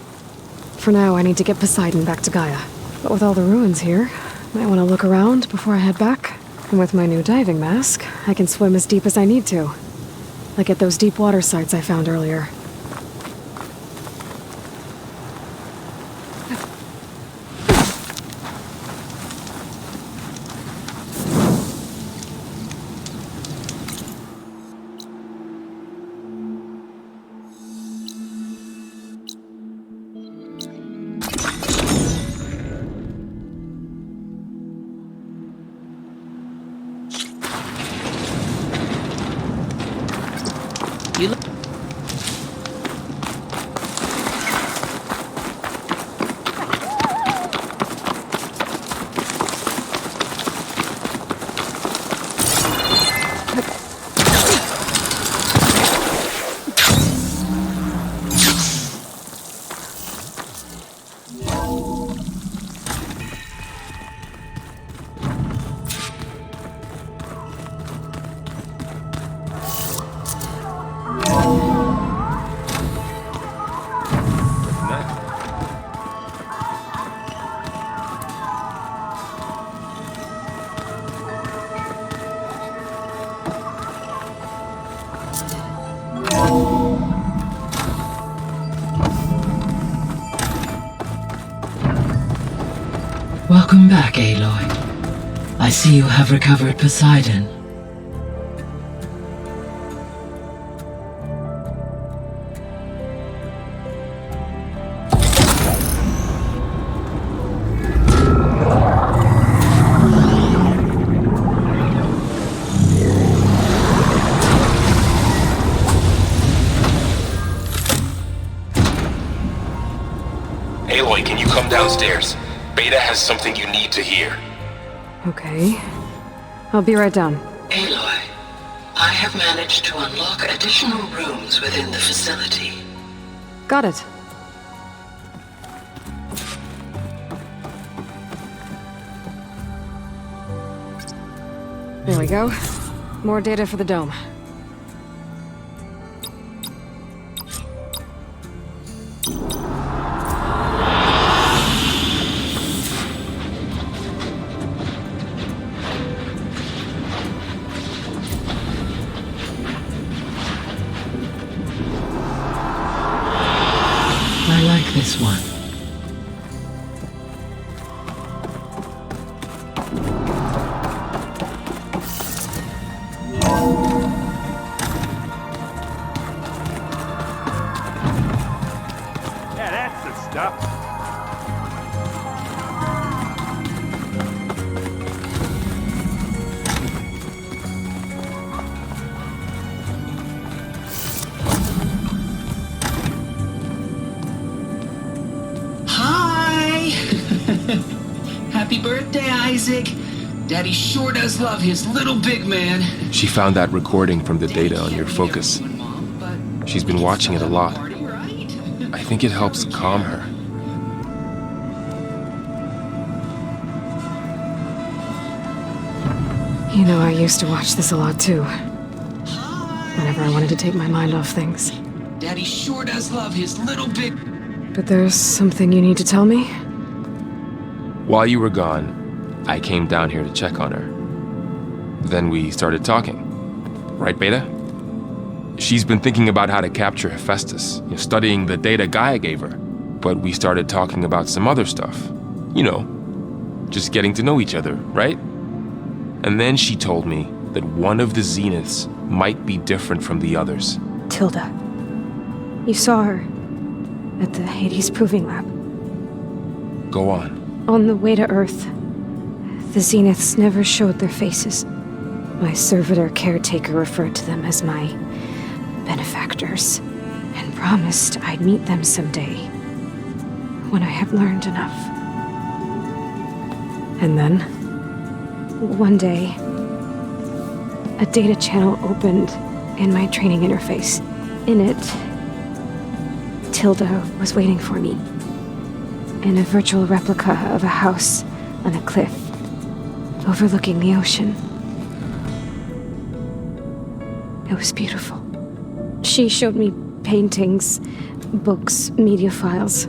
For now, I need to get Poseidon back to Gaia. But with all the ruins here, I might want to look around before I head back. And with my new diving mask, I can swim as deep as I need to. Like at those deep water sites I found earlier. Welcome back, Aloy. I see you have recovered Poseidon. Downstairs. Beta has something you need to hear. Okay. I'll be right down. Aloy, I have managed to unlock additional rooms within the facility. Got it. There we go. More data for the dome. I like this one. Yeah, that's the stuff. Hi! Happy birthday, Isaac. Daddy sure does love his little big man. She found that recording from the data on your focus. She's been watching it a lot. I think it helps calm her. You know, I used to watch this a lot too. Whenever I wanted to take my mind off things. Daddy sure does love his little big... But there's something you need to tell me? While you were gone, I came down here to check on her. Then we started talking. Right, Beta? She's been thinking about how to capture Hephaestus, studying the data Gaia gave her. But we started talking about some other stuff. You know, just getting to know each other, right? And then she told me that one of the Zeniths might be different from the others. Tilda. You saw her at the Hades Proving Lab. Go on. On the way to Earth, the Zeniths never showed their faces. My servitor caretaker referred to them as my benefactors, and promised I'd meet them someday, when I have learned enough. And then, one day, a data channel opened in my training interface. In it, Tilda was waiting for me, in a virtual replica of a house on a cliff, overlooking the ocean. It was beautiful. She showed me paintings, books, media files.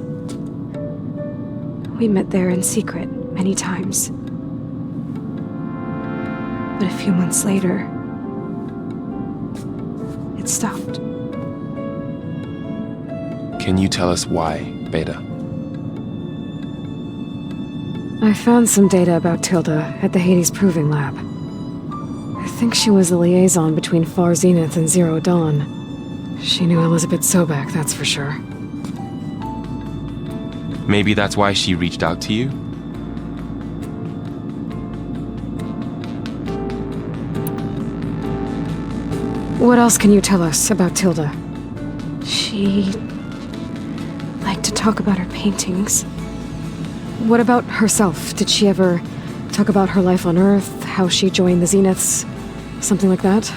We met there in secret many times. But a few months later, it stopped. Can you tell us why, Beta? I found some data about Tilda at the Hades Proving Lab. I think she was a liaison between Far Zenith and Zero Dawn. She knew Elizabeth Sobek, that's for sure. Maybe that's why she reached out to you? What else can you tell us about Tilda? She liked to talk about her paintings. What about herself? Did she ever talk about her life on Earth, how she joined the Zeniths, something like that?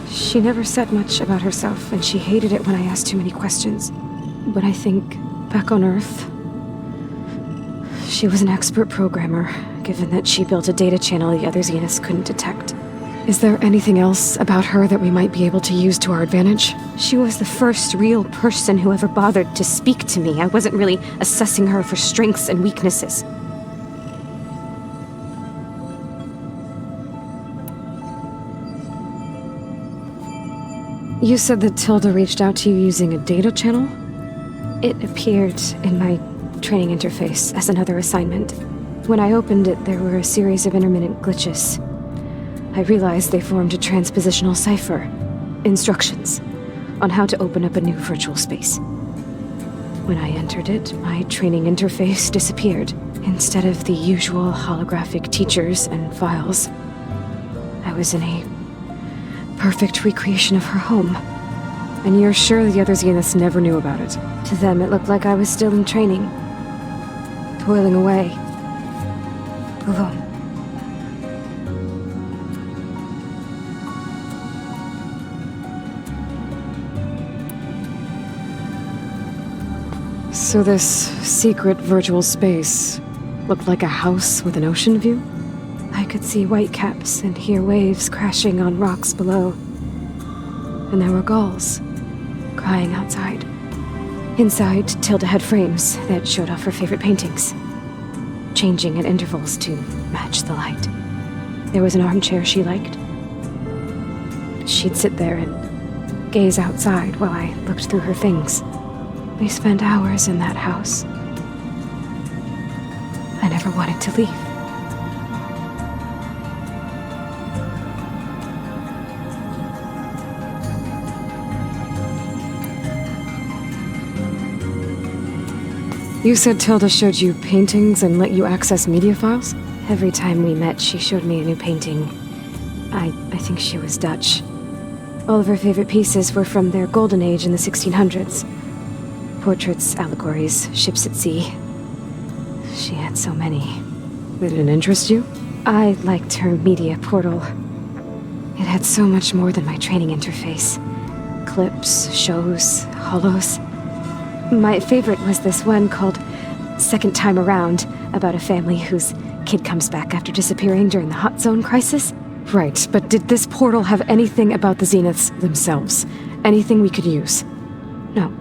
She never said much about herself, and she hated it when I asked too many questions. But I think, back on Earth, she was an expert programmer, given that she built a data channel the other Zeniths couldn't detect. Is there anything else about her that we might be able to use to our advantage? She was the first real person who ever bothered to speak to me. I wasn't really assessing her for strengths and weaknesses. You said that Tilda reached out to you using a data channel? It appeared in my training interface as another assignment. When I opened it, there were a series of intermittent glitches. I realized they formed a transpositional cipher, instructions, on how to open up a new virtual space. When I entered it, my training interface disappeared. Instead of the usual holographic teachers and files, I was in a perfect recreation of her home. And you're sure the other Zeniths never knew about it? To them, it looked like I was still in training. toiling away. Alone. So this secret virtual space looked like a house with an ocean view? I could see whitecaps and hear waves crashing on rocks below. And there were gulls crying outside. Inside, Tilda had frames that showed off her favorite paintings, changing at intervals to match the light. There was an armchair she liked. She'd sit there and gaze outside while I looked through her things. We spent hours in that house. I never wanted to leave. You said Tilda showed you paintings and let you access media files? Every time we met, she showed me a new painting. I think she was Dutch. All of her favorite pieces were from their golden age in the 1600s. Portraits, allegories, ships at sea. She had so many. Did it interest you? I liked her media portal. It had so much more than my training interface. Clips, shows, holos. My favorite was this one called Second Time Around, about a family whose kid comes back after disappearing during the Hot Zone crisis. Right, but did this portal have anything about the Zeniths themselves? Anything we could use? No.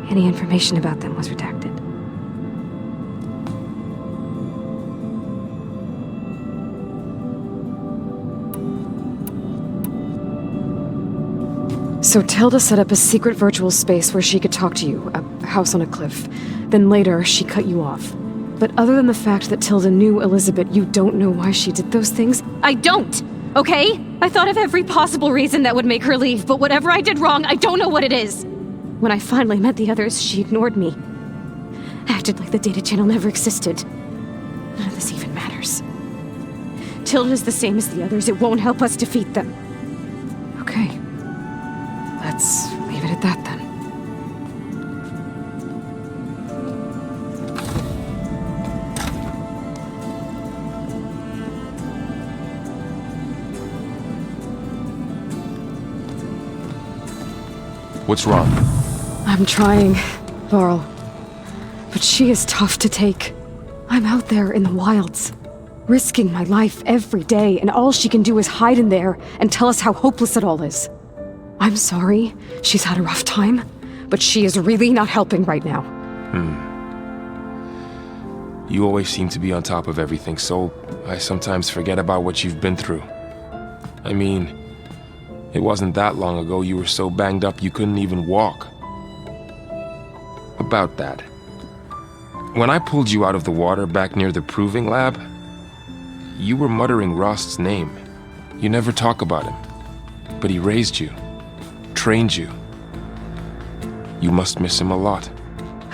Any information about them was redacted. So Tilda set up a secret virtual space where she could talk to you, a house on a cliff. Then later, she cut you off. But other than the fact that Tilda knew Elizabeth, you don't know why she did those things? I don't! Okay? I thought of every possible reason that would make her leave, but whatever I did wrong, I don't know what it is! When I finally met the others, she ignored me. Acted like the data channel never existed. None of this even matters. Tilda's the same as the others. It won't help us defeat them. Okay. Let's leave it at that, then. What's wrong? I'm trying, Varl. But she is tough to take. I'm out there in the wilds, risking my life every day, and all she can do is hide in there and tell us how hopeless it all is. I'm sorry, she's had a rough time, but she is really not helping right now. You always seem to be on top of everything, so I sometimes forget about what you've been through. I mean, it wasn't that long ago you were so banged up you couldn't even walk. About that. When I pulled you out of the water back near the proving lab, you were muttering Rost's name. You never talk about him, but he raised you. Trained you. You must miss him a lot.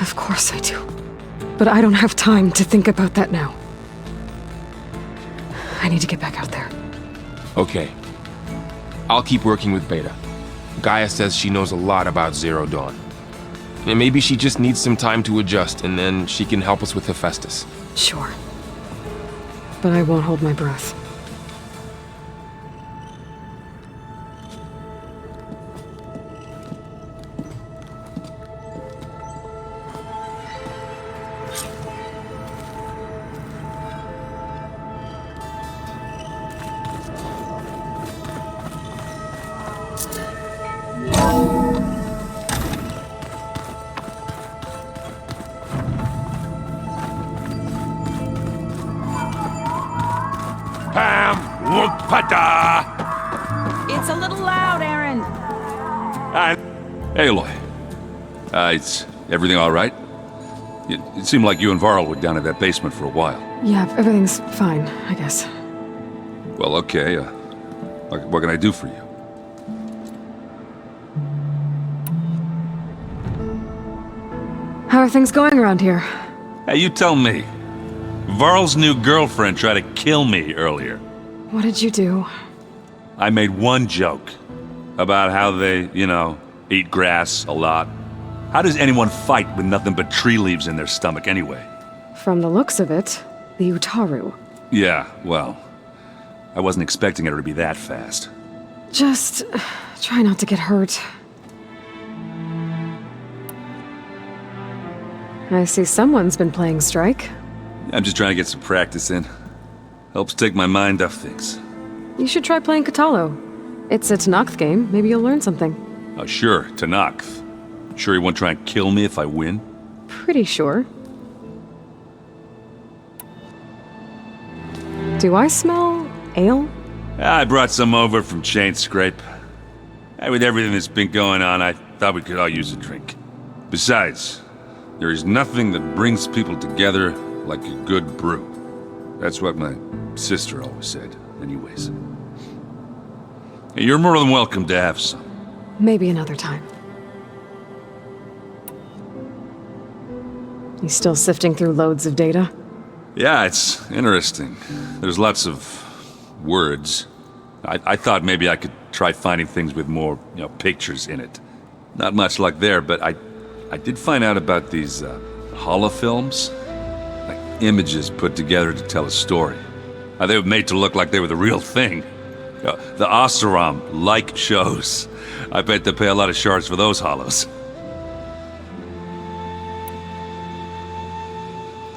Of course I do. But I don't have time to think about that now. I need to get back out there. Okay. I'll keep working with Beta. Gaia says she knows a lot about Zero Dawn. And maybe she just needs some time to adjust, and then she can help us with Hephaestus. Sure. But I won't hold my breath. It's a little loud, Aaron. Aloy. Is everything all right? It seemed like you and Varl were down in that basement for a while. Yeah, everything's fine, I guess. Well, okay. What can I do for you? How are things going around here? Hey, you tell me. Varl's new girlfriend tried to kill me earlier. What did you do? I made one joke about how they, eat grass a lot. How does anyone fight with nothing but tree leaves in their stomach anyway? From the looks of it, the Utaru. Yeah, well, I wasn't expecting her to be that fast. Just try not to get hurt. I see someone's been playing Strike. I'm just trying to get some practice in. Helps take my mind off things. You should try playing Katalo. It's a Tanakh game. Maybe you'll learn something. Oh, sure, Tanakh. Sure he won't try and kill me if I win? Pretty sure. Do I smell ale? I brought some over from Chain Scrape. With everything that's been going on, I thought we could all use a drink. Besides, there is nothing that brings people together like a good brew. That's what my sister always said, anyways. You're more than welcome to have some. Maybe another time. You still sifting through loads of data? Yeah, it's interesting. There's lots of words. I thought maybe I could try finding things with more, pictures in it. Not much luck there, but I did find out about these holofilms. Like images put together to tell a story. They were made to look like they were the real thing. The Oseram-like shows. I bet they pay a lot of shards for those holos.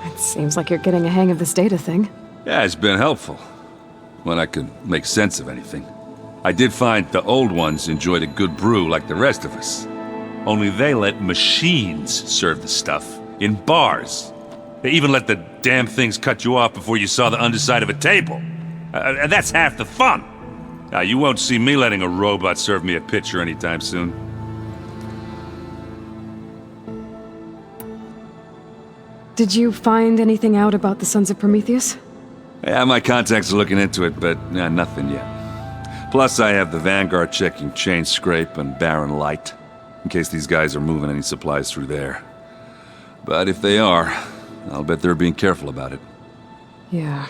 It seems like you're getting a hang of this data thing. Yeah, it's been helpful. When I could make sense of anything. I did find the old ones enjoyed a good brew like the rest of us. Only they let machines serve the stuff in bars. They even let the damn things cut you off before you saw the underside of a table. And that's half the fun. Now, you won't see me letting a robot serve me a pitcher anytime soon. Did you find anything out about the Sons of Prometheus? Yeah, my contacts are looking into it, but nothing yet. Plus, I have the Vanguard checking Chain Scrape and Barren Light, in case these guys are moving any supplies through there. But if they are, I'll bet they're being careful about it. Yeah.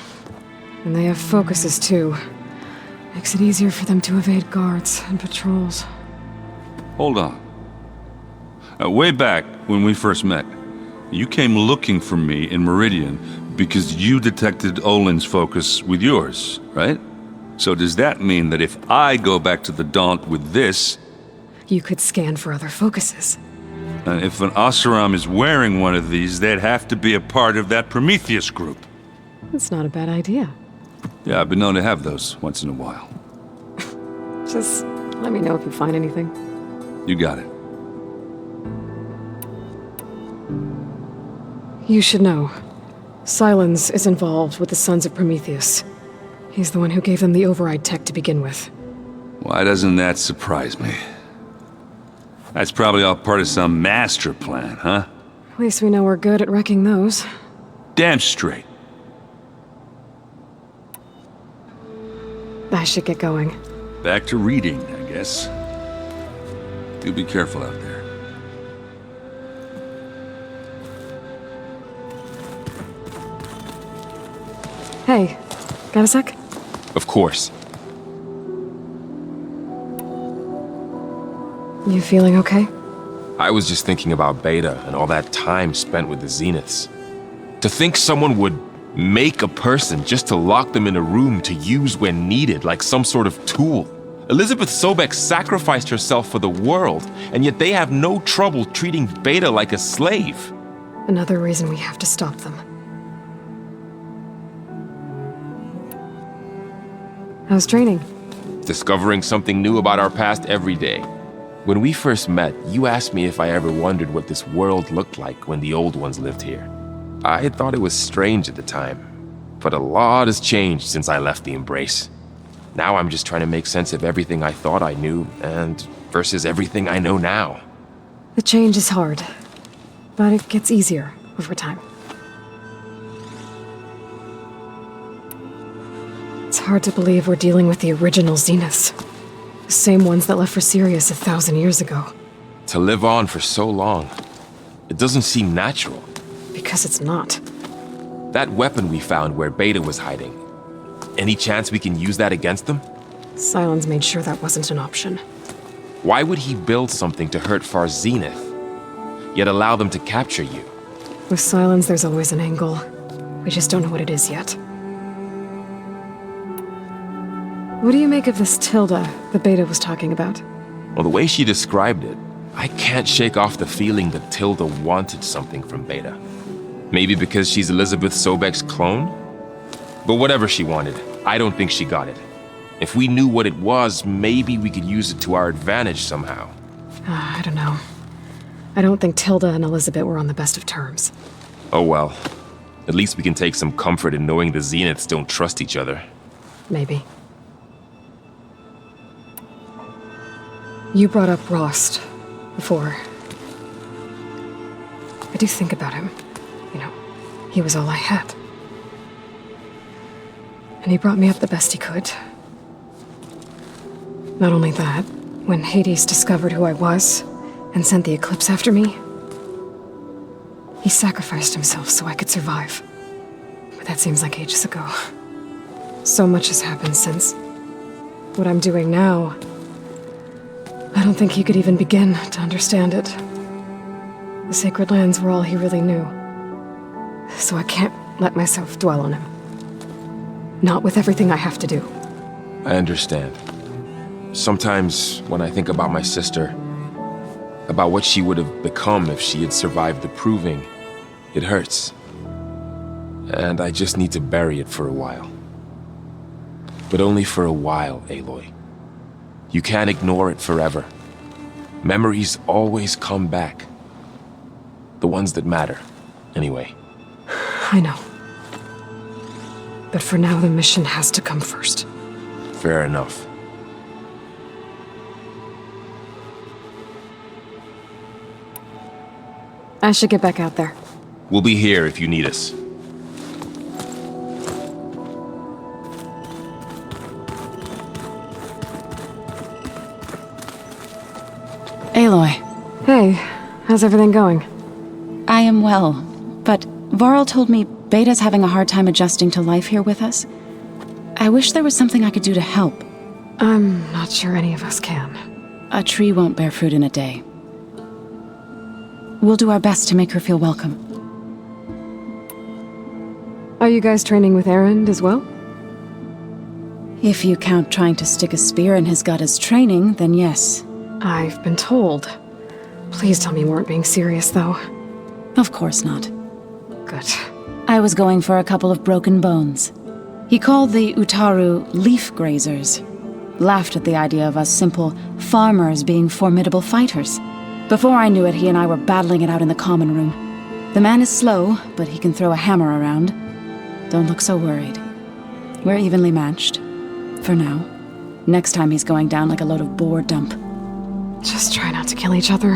And they have focuses, too. Makes it easier for them to evade guards and patrols. Hold on. Way back, when we first met, you came looking for me in Meridian because you detected Olin's focus with yours, right? So does that mean that if I go back to the Daunt with this... You could scan for other focuses. And if an Oseram is wearing one of these, they'd have to be a part of that Prometheus group. That's not a bad idea. Yeah, I've been known to have those once in a while. Just let me know if you find anything. You got it. You should know. Silence is involved with the Sons of Prometheus. He's the one who gave them the override tech to begin with. Why doesn't that surprise me? That's probably all part of some master plan, huh? At least we know we're good at wrecking those. Damn straight. I should get going. Back to reading, I guess. You be careful out there. Hey, got a sec? Of course. You feeling okay? I was just thinking about Beta and all that time spent with the Zeniths. To think someone would make a person just to lock them in a room to use when needed, like some sort of tool. Elizabeth Sobek sacrificed herself for the world, and yet they have no trouble treating Beta like a slave. Another reason we have to stop them. How's training? Discovering something new about our past every day. When we first met, you asked me if I ever wondered what this world looked like when the old ones lived here. I had thought it was strange at the time, but a lot has changed since I left the Embrace. Now I'm just trying to make sense of everything I thought I knew, and versus everything I know now. The change is hard, but it gets easier over time. It's hard to believe we're dealing with the original Zeniths. The same ones that left for Sirius 1,000 years ago. To live on for so long, it doesn't seem natural. Because it's not. That weapon we found where Beta was hiding. Any chance we can use that against them? Silence made sure that wasn't an option. Why would he build something to hurt Far Zenith, yet allow them to capture you? With silence, there's always an angle. We just don't know what it is yet. What do you make of this Tilda that Beta was talking about? Well, the way she described it, I can't shake off the feeling that Tilda wanted something from Beta. Maybe because she's Elizabeth Sobek's clone? But whatever she wanted, I don't think she got it. If we knew what it was, maybe we could use it to our advantage somehow. I don't know. I don't think Tilda and Elizabeth were on the best of terms. Oh well. At least we can take some comfort in knowing the Zeniths don't trust each other. Maybe. You brought up Rost before. I do think about him. You know, he was all I had. And he brought me up the best he could. Not only that, when Hades discovered who I was and sent the Eclipse after me, he sacrificed himself so I could survive. But that seems like ages ago. So much has happened since. What I'm doing now, I don't think he could even begin to understand it. The Sacred Lands were all he really knew. So I can't let myself dwell on him. Not with everything I have to do. I understand. Sometimes when I think about my sister, about what she would have become if she had survived the Proving, it hurts. And I just need to bury it for a while. But only for a while, Aloy. You can't ignore it forever. Memories always come back. The ones that matter, anyway. I know. But for now, the mission has to come first. Fair enough. I should get back out there. We'll be here if you need us. Aloy. Hey, how's everything going? I am well, but Varl told me Beta's having a hard time adjusting to life here with us. I wish there was something I could do to help. I'm not sure any of us can. A tree won't bear fruit in a day. We'll do our best to make her feel welcome. Are you guys training with Erend as well? If you count trying to stick a spear in his gut as training, then yes. I've been told. Please tell me you weren't being serious, though. Of course not. Good. I was going for a couple of broken bones. He called the Utaru leaf grazers. Laughed at the idea of us simple farmers being formidable fighters. Before I knew it, he and I were battling it out in the common room. The man is slow, but he can throw a hammer around. Don't look so worried. We're evenly matched. For now. Next time he's going down like a load of boar dump. Just try not to kill each other.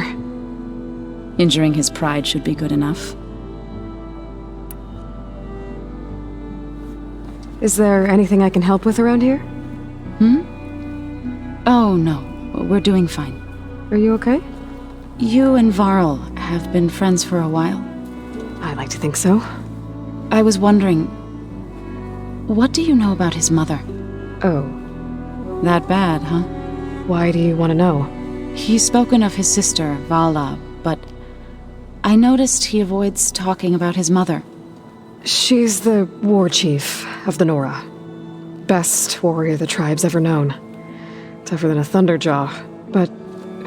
Injuring his pride should be good enough. Is there anything I can help with around here? Oh, no. We're doing fine. Are you okay? You and Varl have been friends for a while. I like to think so. I was wondering, what do you know about his mother? Oh. That bad, huh? Why do you want to know? He's spoken of his sister, Vala, but I noticed he avoids talking about his mother. She's the war chief of the Nora. Best warrior the tribe's ever known. Tougher than a Thunderjaw, but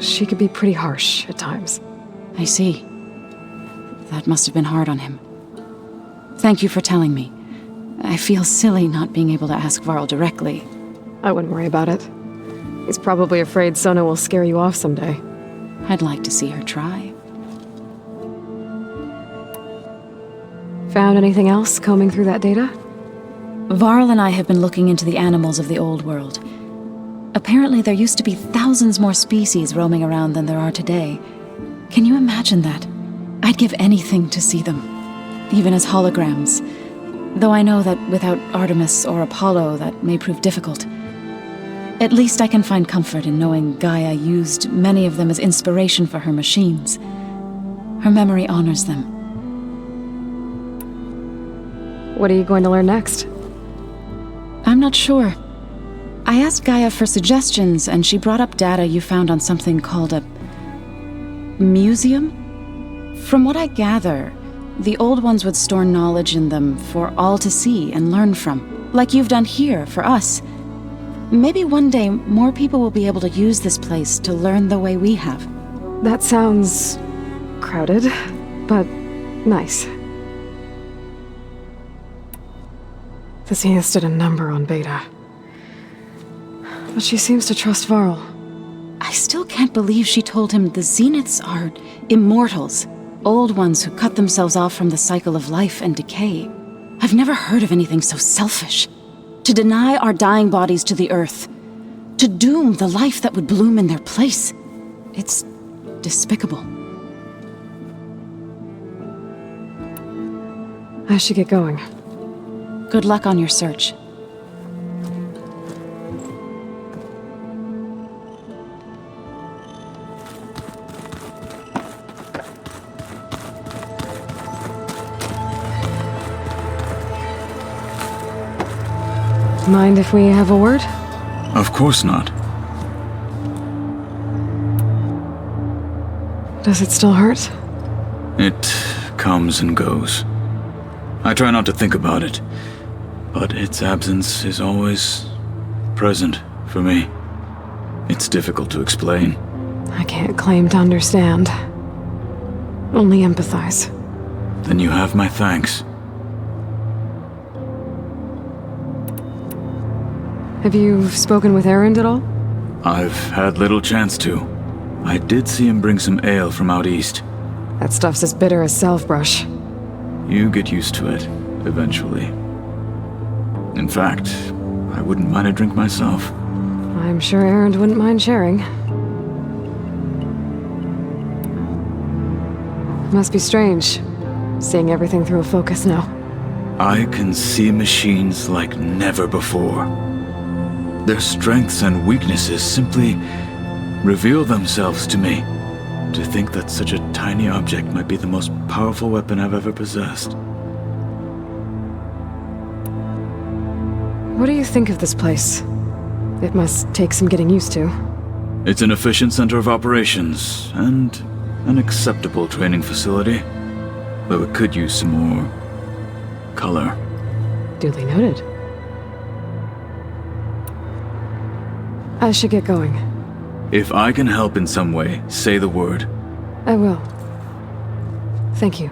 she could be pretty harsh at times. I see. That must have been hard on him. Thank you for telling me. I feel silly not being able to ask Varl directly. I wouldn't worry about it. He's probably afraid Sona will scare you off someday. I'd like to see her try. Found anything else combing through that data? Varl and I have been looking into the animals of the old world. Apparently there used to be thousands more species roaming around than there are today. Can you imagine that? I'd give anything to see them, even as holograms. Though I know that without Artemis or Apollo, that may prove difficult. At least I can find comfort in knowing Gaia used many of them as inspiration for her machines. Her memory honors them. What are you going to learn next? I'm not sure. I asked Gaia for suggestions, and she brought up data you found on something called a museum? From what I gather, The old ones would store knowledge in them for all to see and learn from, like you've done here for us. Maybe one day more people will be able to use this place to learn the way we have. That sounds crowded, but nice. The Zeniths did a number on Beta. But she seems to trust Varl. I still can't believe she told him the Zeniths are immortals. Old ones who cut themselves off from the cycle of life and decay. I've never heard of anything so selfish. To deny our dying bodies to the earth. To doom the life that would bloom in their place. It's despicable. I should get going. Good luck on your search. Mind if we have a word? Of course not. Does it still hurt? It comes and goes. I try not to think about it, but its absence is always present for me. It's difficult to explain. I can't claim to understand. Only empathize. Then you have my thanks. Have you spoken with Erend at all? I've had little chance to. I did see him bring some ale from out east. That stuff's as bitter as self-brush. You get used to it, eventually. In fact, I wouldn't mind a drink myself. I'm sure Erend wouldn't mind sharing. Must be strange, seeing everything through a focus now. I can see machines like never before. Their strengths and weaknesses simply reveal themselves to me. To think that such a tiny object might be the most powerful weapon I've ever possessed. What do you think of this place? It must take some getting used to. It's an efficient center of operations, and an acceptable training facility. Though it could use some more color. Duly noted. I should get going. If I can help in some way, say the word. I will. Thank you.